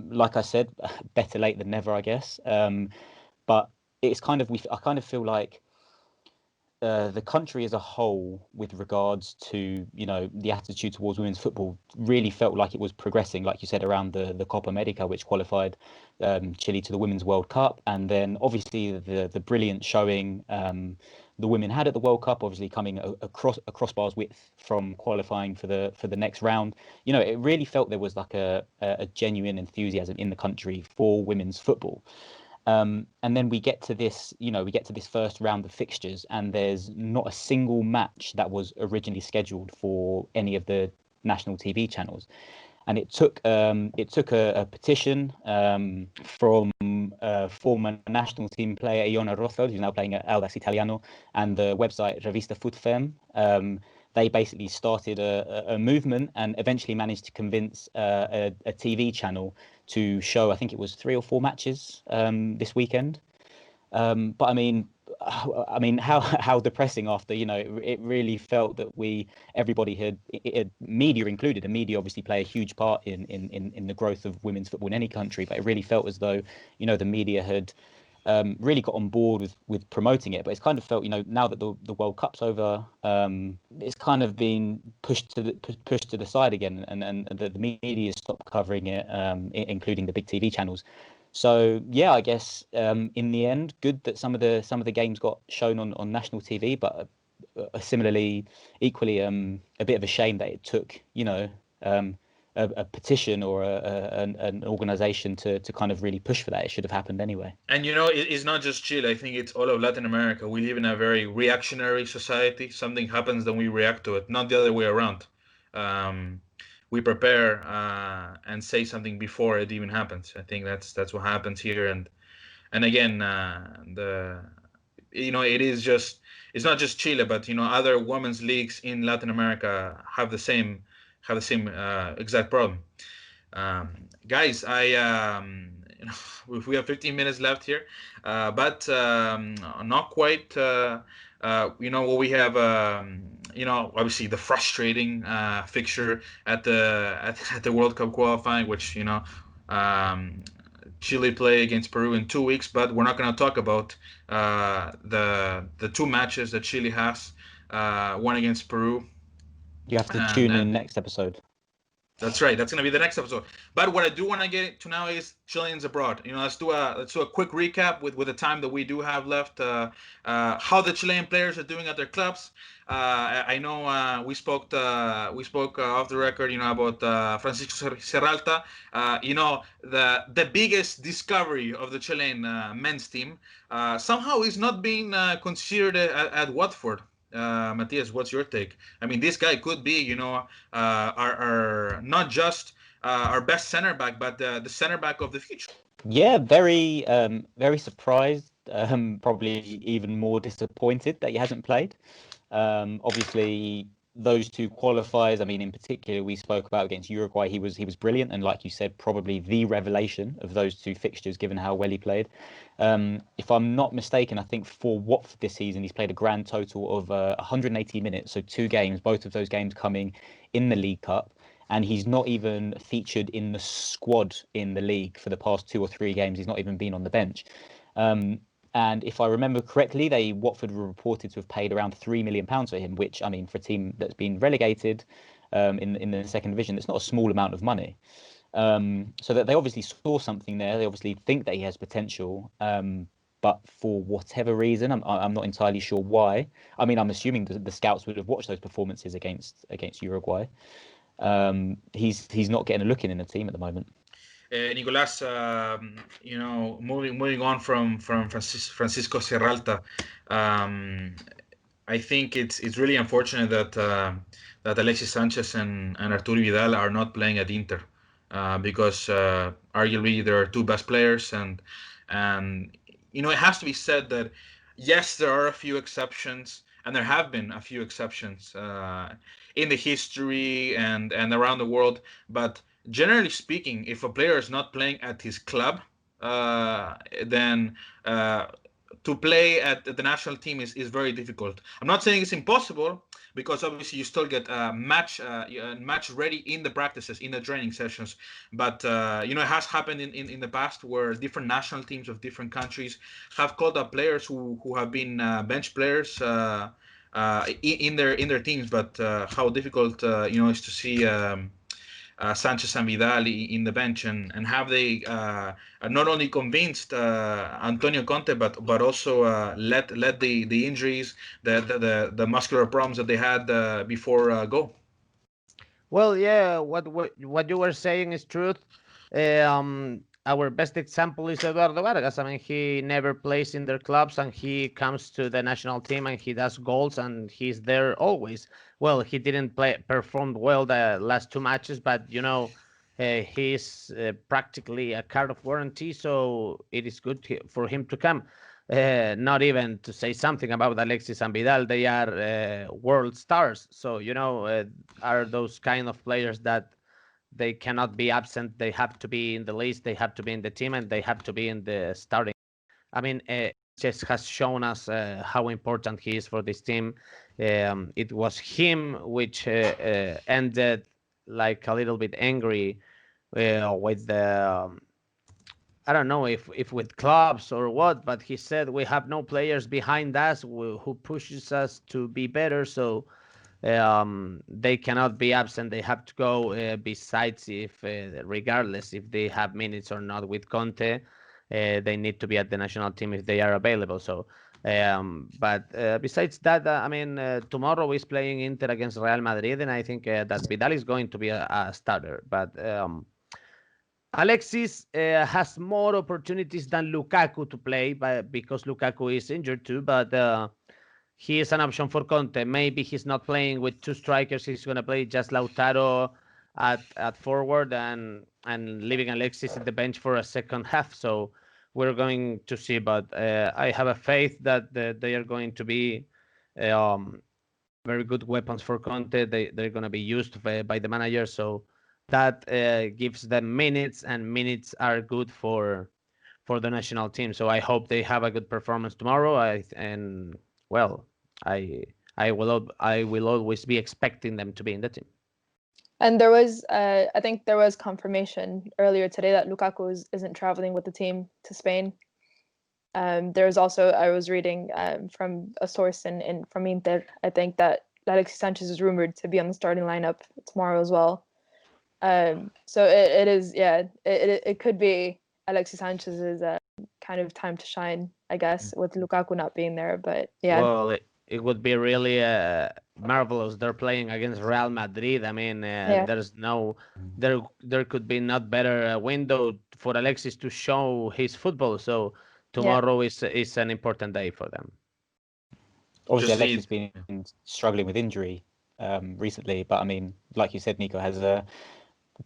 like I said, better late than never, I guess. But it's I kind of feel like the country as a whole, with regards to the attitude towards women's football, really felt like it was progressing, like you said, around the Copa America, which qualified Chile to the Women's World Cup, and then obviously the brilliant showing the women had at the World Cup, obviously coming a crossbar's width from qualifying for the next round. It really felt there was like a genuine enthusiasm in the country for women's football. And then we get to this first round of fixtures, and there's not a single match that was originally scheduled for any of the national TV channels. And it took a petition from former national team player Iona Rothfeld, who's now playing at Audax Italiano, and the website Revista Futfem. They basically started a movement and eventually managed to convince a TV channel to show, I think it was 3 or 4 matches this weekend. But how depressing after, it really felt that everybody had, media included, and media obviously play a huge part in the growth of women's football in any country, but it really felt as though, the media had really got on board with promoting it. But it's kind of felt, now that the World Cup's over, it's kind of been pushed to the side again, and the media stopped covering it, including the big TV channels. So yeah, I guess in the end, good that some of the games got shown on national TV, but equally a bit of a shame that it took a petition or an organization to kind of really push for that. It should have happened anyway. And it's not just Chile. I think it's all of Latin America. We live in a very reactionary society. Something happens, then we react to it, not the other way around. We prepare and say something before it even happens. I think that's what happens here. And again, it is just, it's not just Chile, but other women's leagues in Latin America have the same exact problem. Guys, we have 15 minutes left here, but not quite. We have obviously the frustrating fixture at the World Cup qualifying, which Chile play against Peru in 2 weeks, but we're not going to talk about the two matches that Chile has, one against Peru. You have to tune in next episode. That's right. That's going to be the next episode. But what I do want to get into now is Chileans abroad. Let's do a quick recap with the time that we do have left. How the Chilean players are doing at their clubs. I know we spoke off the record, about Francisco Serralta. The biggest discovery of the Chilean men's team. Somehow he's not being considered at Watford. Matias, what's your take? I mean, this guy could be, our not just our best center back, but the center back of the future. Yeah, very surprised. Probably even more disappointed that he hasn't played. Obviously, those two qualifiers. I mean, in particular, we spoke about against Uruguay. He was brilliant, and like you said, probably the revelation of those two fixtures, given how well he played. If I'm not mistaken, I think for Watford this season, he's played a grand total of 180 minutes, so 2 games, both of those games coming in the League Cup, and he's not even featured in the squad in the league for the past 2 or 3 games. He's not even been on the bench. And if I remember correctly, Watford were reported to have paid around £3 million for him, which, I mean, for a team that's been relegated in the second division, it's not a small amount of money. So that they obviously saw something there. They obviously think that he has potential, but for whatever reason, I'm not entirely sure why. I mean, I'm assuming the scouts would have watched those performances against Uruguay. He's not getting a look in the team at the moment. Nicolas, moving on from Francisco Serralta, I think it's really unfortunate that Alexis Sanchez and Arturo Vidal are not playing at Inter, because arguably they're our 2 best players, and it has to be said that yes, there are a few exceptions, and there have been a few exceptions in the history and around the world, but generally speaking, if a player is not playing at his club, then to play at the national team is very difficult. I'm not saying it's impossible, because obviously you still get match ready in the practices, in the training sessions. But it has happened in the past where different national teams of different countries have called up players who have been bench players in their teams. But how difficult is to see Sanchez and Vidal in the bench, and have they not only convinced Antonio Conte, but also let the injuries, the muscular problems that they had before go? Well, yeah, what you were saying is truth. Our best example is Eduardo Vargas. I mean, he never plays in their clubs, and he comes to the national team and he does goals, and he's there always. Well, he didn't performed well the last 2 matches, but he's practically a card of warranty, so it is good for him to come. Not even to say something about Alexis and Vidal, they are world stars. So are those kind of players that they cannot be absent. They have to be in the list, they have to be in the team, and they have to be in the starting. I mean, just has shown us how important he is for this team. It was him which ended like a little bit angry with the I don't know if with clubs or what, but he said we have no players behind us who pushes us to be better, so they cannot be absent. They have to go. Besides, regardless if they have minutes or not with Conte, they need to be at the national team if they are available. So, but besides that, I mean, tomorrow is playing Inter against Real Madrid, and I think that Vidal is going to be a starter. But Alexis has more opportunities than Lukaku to play, because Lukaku is injured too. But he is an option for Conte. Maybe he's not playing with 2 strikers. He's going to play just Lautaro at forward and leaving Alexis at the bench for a second half. So we're going to see. But I have a faith that they are going to be very good weapons for Conte. They're going to be used by the manager, so that gives them minutes, and minutes are good for the national team. So I hope they have a good performance tomorrow. I will always be expecting them to be in the team. And there was, I think there was confirmation earlier today that Lukaku isn't traveling with the team to Spain. There's also, I was reading from a source from Inter, I think that Alexis Sanchez is rumored to be on the starting lineup tomorrow as well. So it is, it could be Alexis Sanchez's kind of time to shine, I guess, with Lukaku not being there. But yeah. Well, it would be really marvelous. They're playing against Real Madrid. I mean, there's no, there could be not better window for Alexis to show his football. So tomorrow is an important day for them. Obviously, Alexis has been struggling with injury recently, but I mean, like you said, Nico has a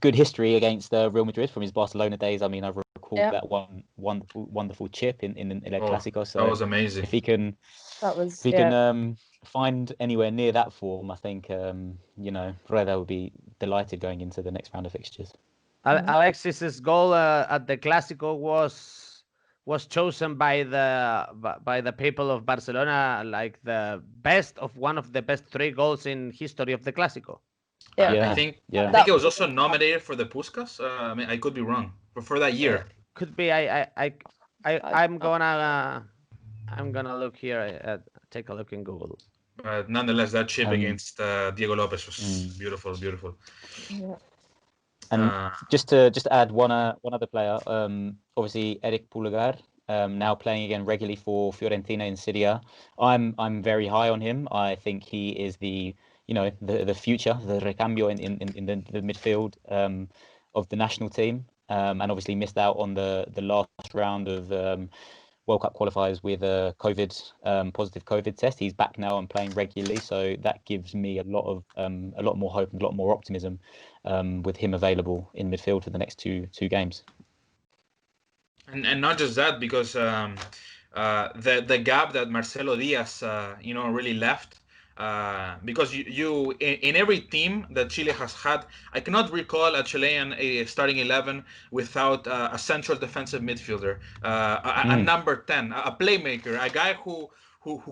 good history against Real Madrid from his Barcelona days. I mean, I recall that one wonderful chip in El Clásico. So that was amazing. If he can, can find anywhere near that form, I think Rueda will be delighted going into the next round of fixtures. Alexis's goal at the Clásico was chosen by the people of Barcelona like one of the best 3 goals in history of the Clásico. I think it was also nominated for the Puskás. I mean, I could be wrong, but for that year. Could be. I'm gonna look here. Take a look in Google. But nonetheless, that chip against Diego Lopez was beautiful. Yeah. And just to add one other player, obviously Eric Poligard, now playing again regularly for Fiorentina in Serie A. I'm very high on him. I think he is the future, the recambio in the midfield of the national team, and obviously missed out on the last round of World Cup qualifiers with a positive COVID test. He's back now and playing regularly, so that gives me a lot more hope and a lot more optimism with him available in midfield for the next two games. And not just that, because the gap that Marcelo Diaz really left. Because you in every team that Chile has had, I cannot recall a Chilean starting 11 without a central defensive midfielder, a number 10, a playmaker, a guy who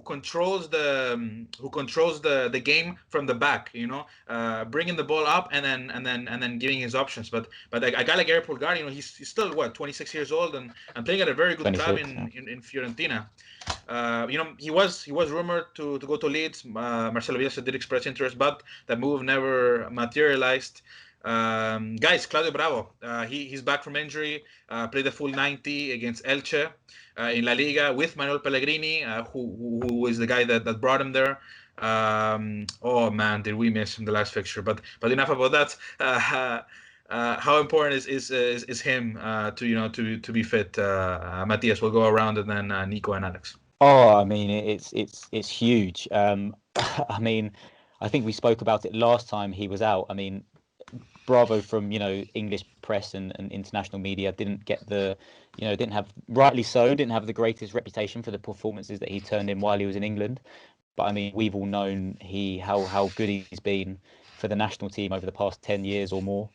controls the game from the back, bringing the ball up and then giving his options. But a guy like Eric Poligard, he's still 26 years old and playing at a very good club in Fiorentina. He was rumored to go to Leeds. Marcelo Bielsa did express interest, but that move never materialized. Guys, Claudio Bravo, he's back from injury, played the full 90 against Elche in La Liga with Manuel Pellegrini, who is the guy that brought him there. Oh man, did we miss him the last fixture? But enough about that. How important is him to be fit? Matias, will go around, and then Nico and Alex. Oh, I mean, it's huge. I mean, I think we spoke about it last time he was out. I mean, Bravo from English press and international media didn't have, rightly so, didn't have the greatest reputation for the performances that he turned in while he was in England. But I mean, we've all known how good he's been for the national team over the past 10 years or more.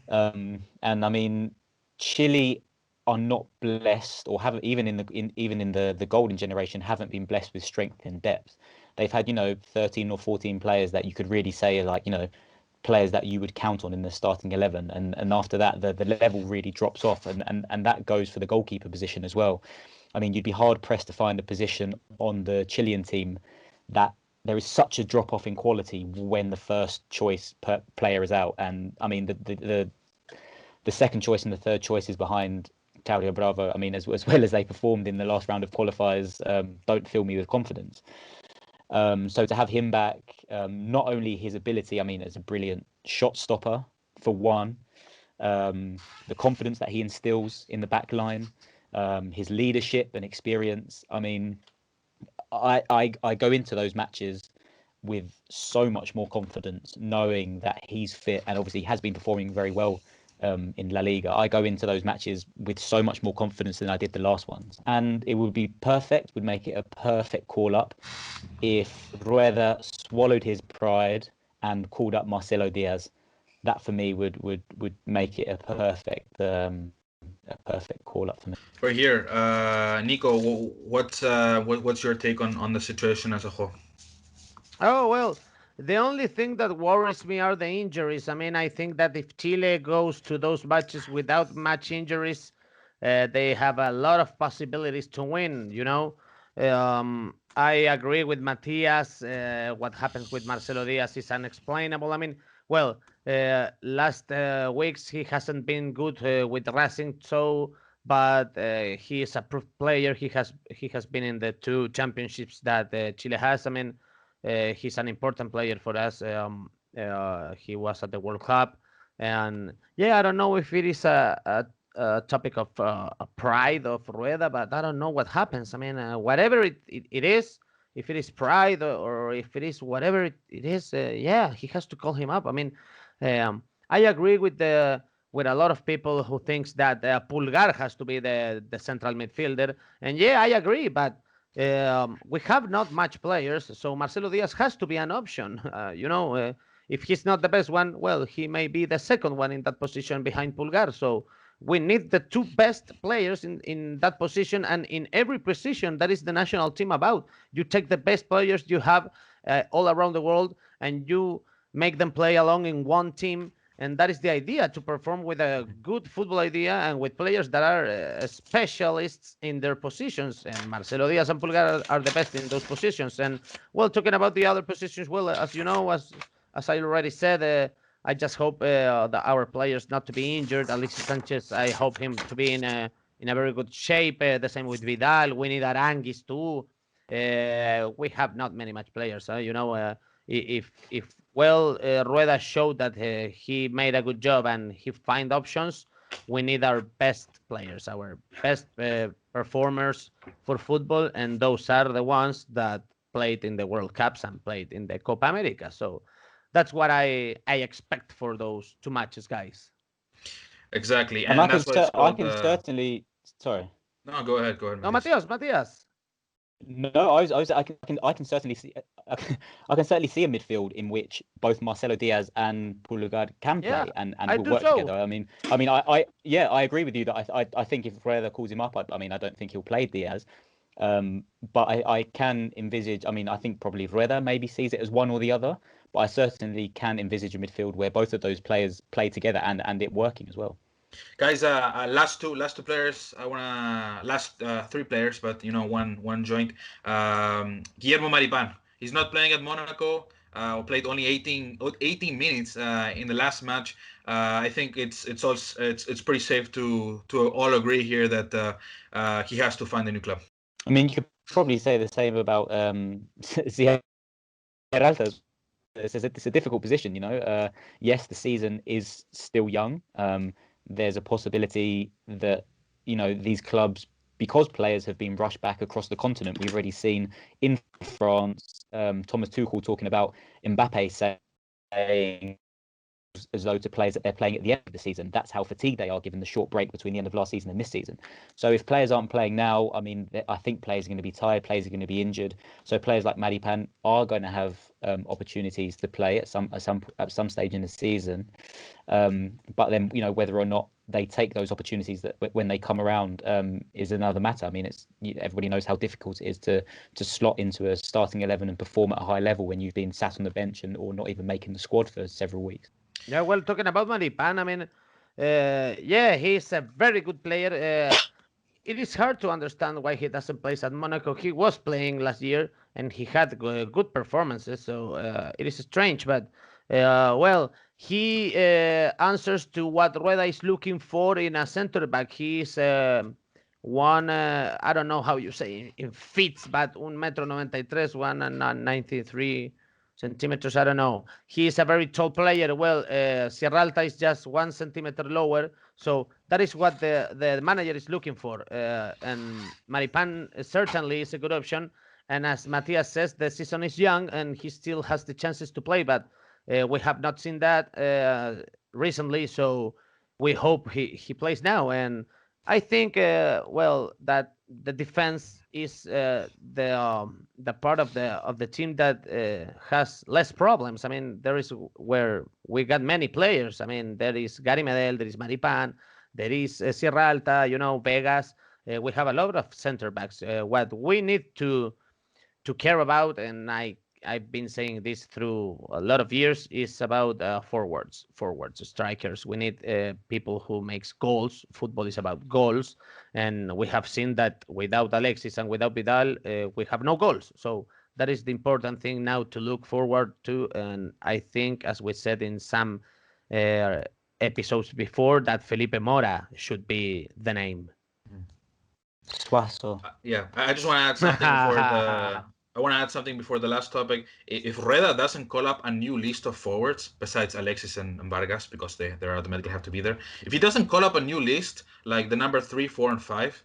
And I mean, Chile are not blessed, or haven't even in the golden generation haven't been blessed with strength and depth. They've had 13 or 14 players that you could really say are players that you would count on in the starting 11, and after that the level really drops off, and that goes for the goalkeeper position as well. I mean, you'd be hard pressed to find a position on the Chilean team that there is such a drop off in quality when the first choice player is out. And I mean, the second choice and the third choice is behind Claudio Bravo. I mean, as well as they performed in the last round of qualifiers, don't fill me with confidence. So to have him back, not only his ability, I mean, as a brilliant shot stopper for one, the confidence that he instills in the back line, his leadership and experience. I mean, I go into those matches with so much more confidence, knowing that he's fit, and obviously has been performing very well in La Liga. I go into those matches with so much more confidence than I did the last ones. And it would be perfect, would make it a perfect call-up if Rueda swallowed his pride and called up Marcelo Diaz. That for me would make it a perfect call-up for me. Right here, Nico, what's your take on the situation as a whole? Oh, well, the only thing that worries me are the injuries. I mean, I think that if Chile goes to those matches without much injuries, they have a lot of possibilities to win, you know. I agree with Matias. What happens with Marcelo Diaz is unexplainable. I mean, well, last weeks he hasn't been good with Racing, so but he is a proof player. He has been in the 2 championships that Chile has. I mean, he's an important player for us. He was at the World Cup, and yeah, I don't know if it is a topic of a pride of Rueda, but I don't know what happens. I mean, whatever it is, if it is pride or if it is whatever it is, yeah, he has to call him up. I mean, I agree with a lot of people who thinks that Pulgar has to be the central midfielder, and yeah, I agree, but we have not much players, so Marcelo Diaz has to be an option. If he's not the best one, well, he may be the second one in that position behind Pulgar. So we need the 2 best players in that position, and in every position. That is the national team about. You take the best players you have all around the world, and you make them play along in one team. And that is the idea, to perform with a good football idea and with players that are specialists in their positions. And Marcelo Diaz and Pulgar are the best in those positions. And, well, talking about the other positions, well, as you know, as I already said, I just hope that our players not to be injured. Alexis Sanchez, I hope him to be in a very good shape. The same with Vidal. We need Aranguis too. We have not many much players. If Rueda showed that he made a good job and he find options, we need our best players, our best performers for football, and those are the ones that played in the World Cups and played in the Copa America. So that's what I expect for those 2 matches, guys. Exactly, and that's why it's called, I can certainly. Sorry. No, go ahead, No, Matias. Matias. No, I can certainly see I can certainly see a midfield in which both Marcelo Diaz and Poligard can play and will work together. I mean, I agree with you that I think if Rueda calls him up, I don't think he'll play Diaz. But I can envisage. I mean, I think probably Rueda maybe sees it as one or the other, but I certainly can envisage a midfield where both of those players play together and it working as well. Guys, last two players. I wanna last 3 players, but one joint. Guillermo Maripan. He's not playing at Monaco. Played only 18 minutes in the last match. I think it's pretty safe to all agree here that he has to find a new club. I mean, you could probably say the same about Sierra Alta. It's a difficult position, yes, the season is still young. There's a possibility that, these clubs, because players have been rushed back across the continent, we've already seen in France, Thomas Tuchel talking about Mbappe saying as though to players that they're playing at the end of the season. That's how fatigued they are given the short break between the end of last season and this season. So if players aren't playing now, I mean, I think players are going to be tired, players are going to be injured. So players like Maripan are going to have opportunities to play at some stage in the season. But then, whether or not they take those opportunities that when they come around is another matter. I mean, everybody knows how difficult it is to slot into a starting 11 and perform at a high level when you've been sat on the bench or not even making the squad for several weeks. Yeah, well, talking about Maripan, I mean, he's a very good player. It is hard to understand why he doesn't play at Monaco. He was playing last year and he had good performances, so it is strange. But he answers to what Rueda is looking for in a center back. He's one, I don't know how you say in feet, but 1.93 m, 193 centimeters. I don't know. He is a very tall player. Well, Sierra Alta is just 1 centimeter lower. So that is what the manager is looking for. And Maripan certainly is a good option. And as Matias says, the season is young and he still has the chances to play. But we have not seen that recently. So we hope he plays now. And I think that the defense is the part of the team that has less problems. I mean, there is where we got many players. I mean, there is Gary Medel, there is Maripan, there is Sierra Alta, Vegas. We have a lot of center backs. What we need to care about, and I've been saying this through a lot of years, is about forwards, strikers. We need people who makes goals. Football is about goals, and we have seen that without Alexis and without Vidal, we have no goals. So that is the important thing now to look forward to. And I think, as we said in some episodes before, that Felipe Mora should be the name. Suazo. I just want to add something before the last topic. If Reda doesn't call up a new list of forwards besides Alexis and Vargas, because they automatically have to be there, if he doesn't call up a new list like the number 3, 4, and 5,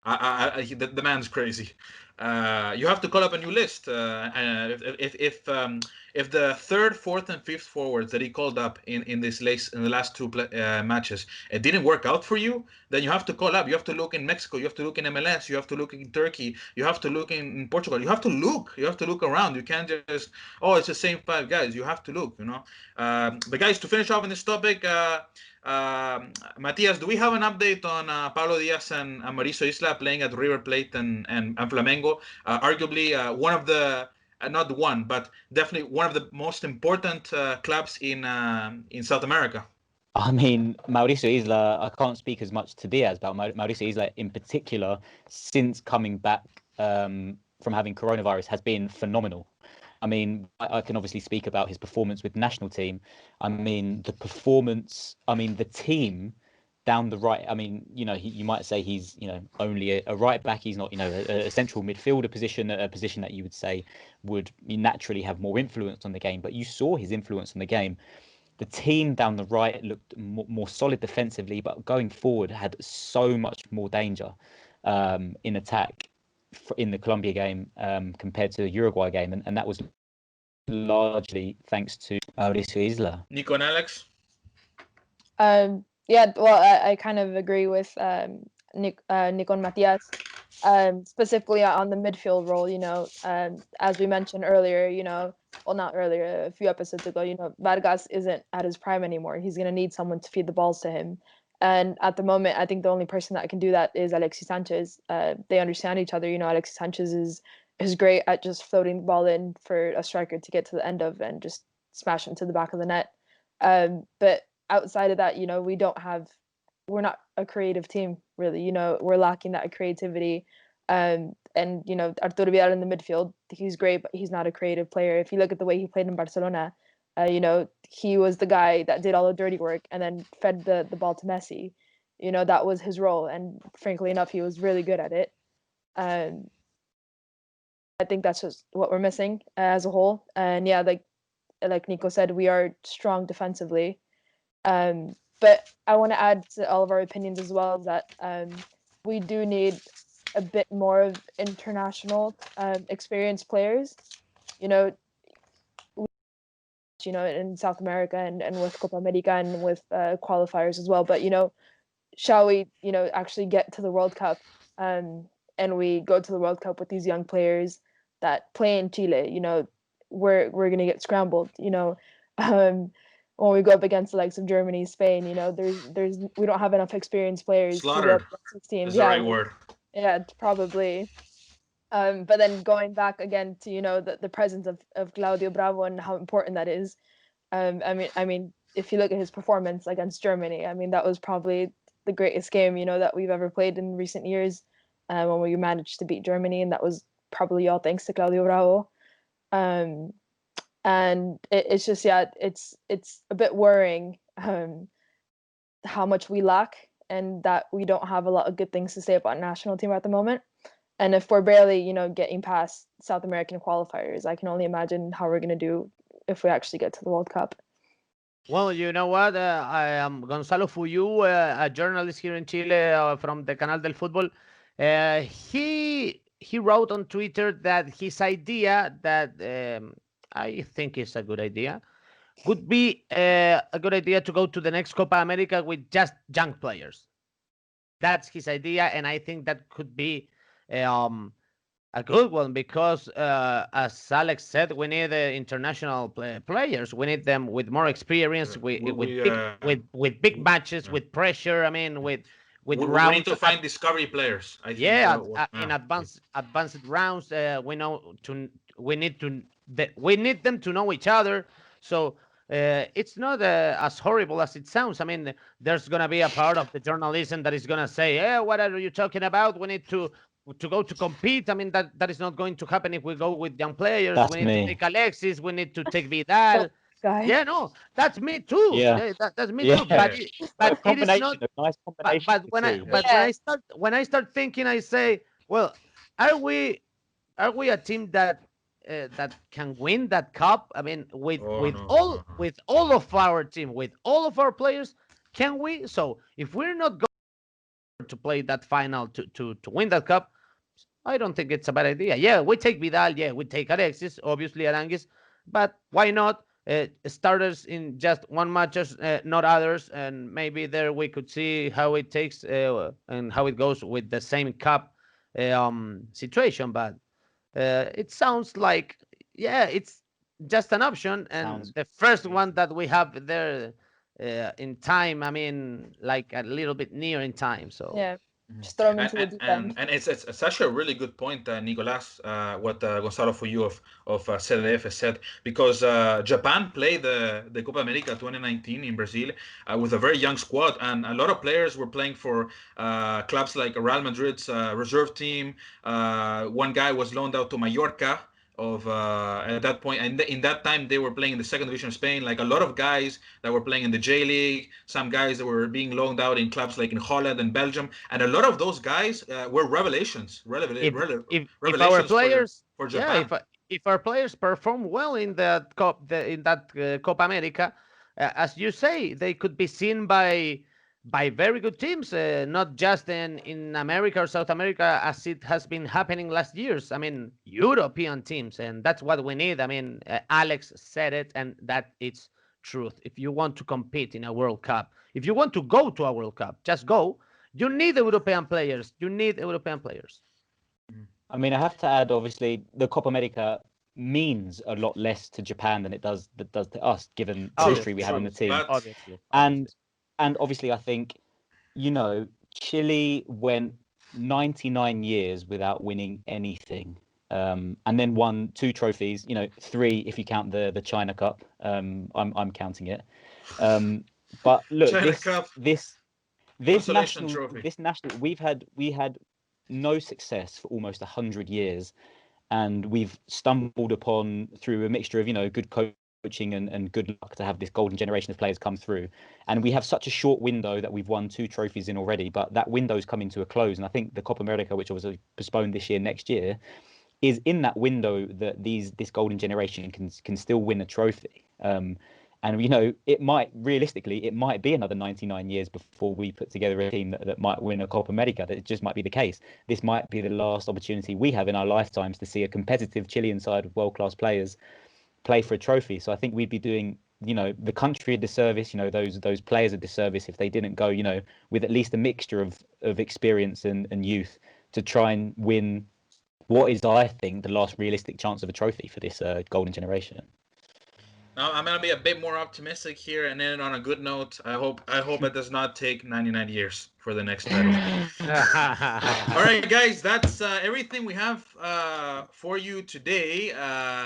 the man's crazy. You have to call up a new list. If the third, fourth, and fifth forwards that he called up in the last two matches, it didn't work out for you, then you have to call up. You have to look in Mexico. You have to look in MLS. You have to look in Turkey. You have to look in Portugal. You have to look. You have to look around. You can't just, it's the same 5 guys. You have to look. But guys, to finish off on this topic, Matias, do we have an update on Pablo Diaz and Mauricio Isla playing at River Plate and Flamengo? Arguably one of the not one, but definitely one of the most important clubs in South America. I mean, Mauricio Isla, I can't speak as much to Diaz, but Mauricio Isla in particular, since coming back from having coronavirus, has been phenomenal. I mean, I can obviously speak about his performance with the national team. I mean, the team down the right. I mean, you might say he's, only a right back. He's not, a central midfielder position, a position that you would say would naturally have more influence on the game. But you saw his influence on the game. The team down the right looked more solid defensively, but going forward had so much more danger in attack in the Colombia game compared to the Uruguay game, and that was largely thanks to Mauricio Isla. Nico and Alex? I kind of agree with Nico and Matias, specifically on the midfield role. As we mentioned earlier, not earlier, a few episodes ago, Vargas isn't at his prime anymore. He's going to need someone to feed the balls to him. And at the moment, I think the only person that can do that is Alexis Sanchez. They understand each other. Alexis Sanchez is great at just floating the ball in for a striker to get to the end of and just smash into the back of the net. But outside of that, we're not a creative team, really. We're lacking that creativity. And Arturo Vidal in the midfield, he's great, but he's not a creative player. If you look at the way he played in Barcelona, he was the guy that did all the dirty work and then fed the ball to Messi. That was his role. And frankly enough, he was really good at it. I think that's just what we're missing as a whole. And yeah, like Nico said, we are strong defensively. But I want to add to all of our opinions as well that we do need a bit more of international experienced players. In South America and with Copa America and with qualifiers as well. But shall we actually get to the World Cup and we go to the World Cup with these young players that play in Chile? We're gonna get scrambled. When we go up against the likes of Germany, Spain, we don't have enough experienced players. Slaughtered. Is the right word. Yeah, probably. But then going back again to the presence of Claudio Bravo and how important that is. I mean, if you look at his performance against Germany, I mean that was probably the greatest game that we've ever played in recent years, when we managed to beat Germany, and that was probably all thanks to Claudio Bravo. And it's just it's a bit worrying how much we lack, and that we don't have a lot of good things to say about national team at the moment. And if we're barely, getting past South American qualifiers, I can only imagine how we're going to do if we actually get to the World Cup. Well, you know what? I am Gonzalo Fuyu, a journalist here in Chile from the Canal del Fútbol. He wrote on Twitter that his idea that I think is a good idea would be a good idea to go to the next Copa America with just young players. That's his idea, and I think that could be a good one because, as Alex said, we need international players. We need them with more experience, with big matches, with pressure. I mean, with we rounds. Need to find discovery players. I think. In advanced rounds, we need them to know each other. So it's not as horrible as it sounds. I mean, there's gonna be a part of the journalism that is gonna say, "What are you talking about? We need to go to compete." I mean, that is not going to happen if we go with young players. We need to take Alexis. We need to take Vidal. Yeah, no, that's me too. Yeah, that's me too. But it is not. Nice combination. But when I start thinking, I say, well, are we a team that can win that cup? I mean, with all of our team, with all of our players, can we? So if we're not going to play that final to win that cup, I don't think it's a bad idea. Yeah, we take Vidal. Yeah, we take Alexis, obviously Aranguis, but why not? Starters in just one match, not others, and maybe there we could see how it takes and how it goes with the same cup situation. But it sounds like, it's just an option, and the first one that we have there in time. I mean, like a little bit near in time. So yeah. Just throw him into the deep end. And it's actually a really good point, Nicolas, what Gonzalo for you of CDF has said, because Japan played the Copa America 2019 in Brazil with a very young squad, and a lot of players were playing for clubs like Real Madrid's reserve team. One guy was loaned out to Mallorca at that point, and in that time they were playing in the second division of Spain. Like a lot of guys that were playing in the J League, some guys that were being loaned out in clubs like in Holland and Belgium, and a lot of those guys were revelations. If our players for Japan. If our players perform well in that Copa America, as you say, they could be seen by very good teams, not just in America or South America, as it has been happening last years. I mean, European teams, and that's what we need. I mean, Alex said it, and that it's truth. If you want to compete in a World Cup, if you want to go to a World Cup, just go. You need European players. I mean, I have to add, obviously, the Copa America means a lot less to Japan than it does to us, given the history we have in the team. Obviously. And obviously, I think, Chile went 99 years without winning anything, and then won 2 trophies. 3 if you count the China Cup. I'm counting it. But look, this national, we had no success for almost 100 years, and we've stumbled upon, through a mixture of good coaching and good luck, to have this golden generation of players come through. And we have such a short window that we've won 2 trophies in already, but that window's coming to a close. And I think the Copa America, which was postponed this year, next year, is in that window that this golden generation can still win a trophy. And it might be another 99 years before we put together a team that might win a Copa America. That it just might be the case. This might be the last opportunity we have in our lifetimes to see a competitive Chilean side of world-class players play for a trophy. So I think we'd be doing the country a disservice, those players a disservice, if they didn't go with at least a mixture of experience and youth to try and win what is, I think, the last realistic chance of a trophy for this golden generation. Now, I'm gonna be a bit more optimistic here and end on a good note. I hope it does not take 99 years for the next title. All right, guys, that's everything we have for you today.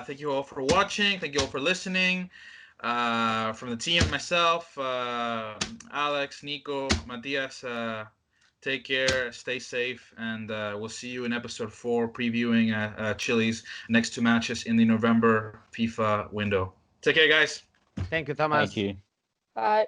Thank you all for watching. Thank you all for listening. From the team, myself, Alex, Nico, Matias, take care, stay safe, and we'll see you in episode 4 previewing Chile's next 2 matches in the November FIFA window. Take care, guys. Thank you, Thomas. Thank you. Bye.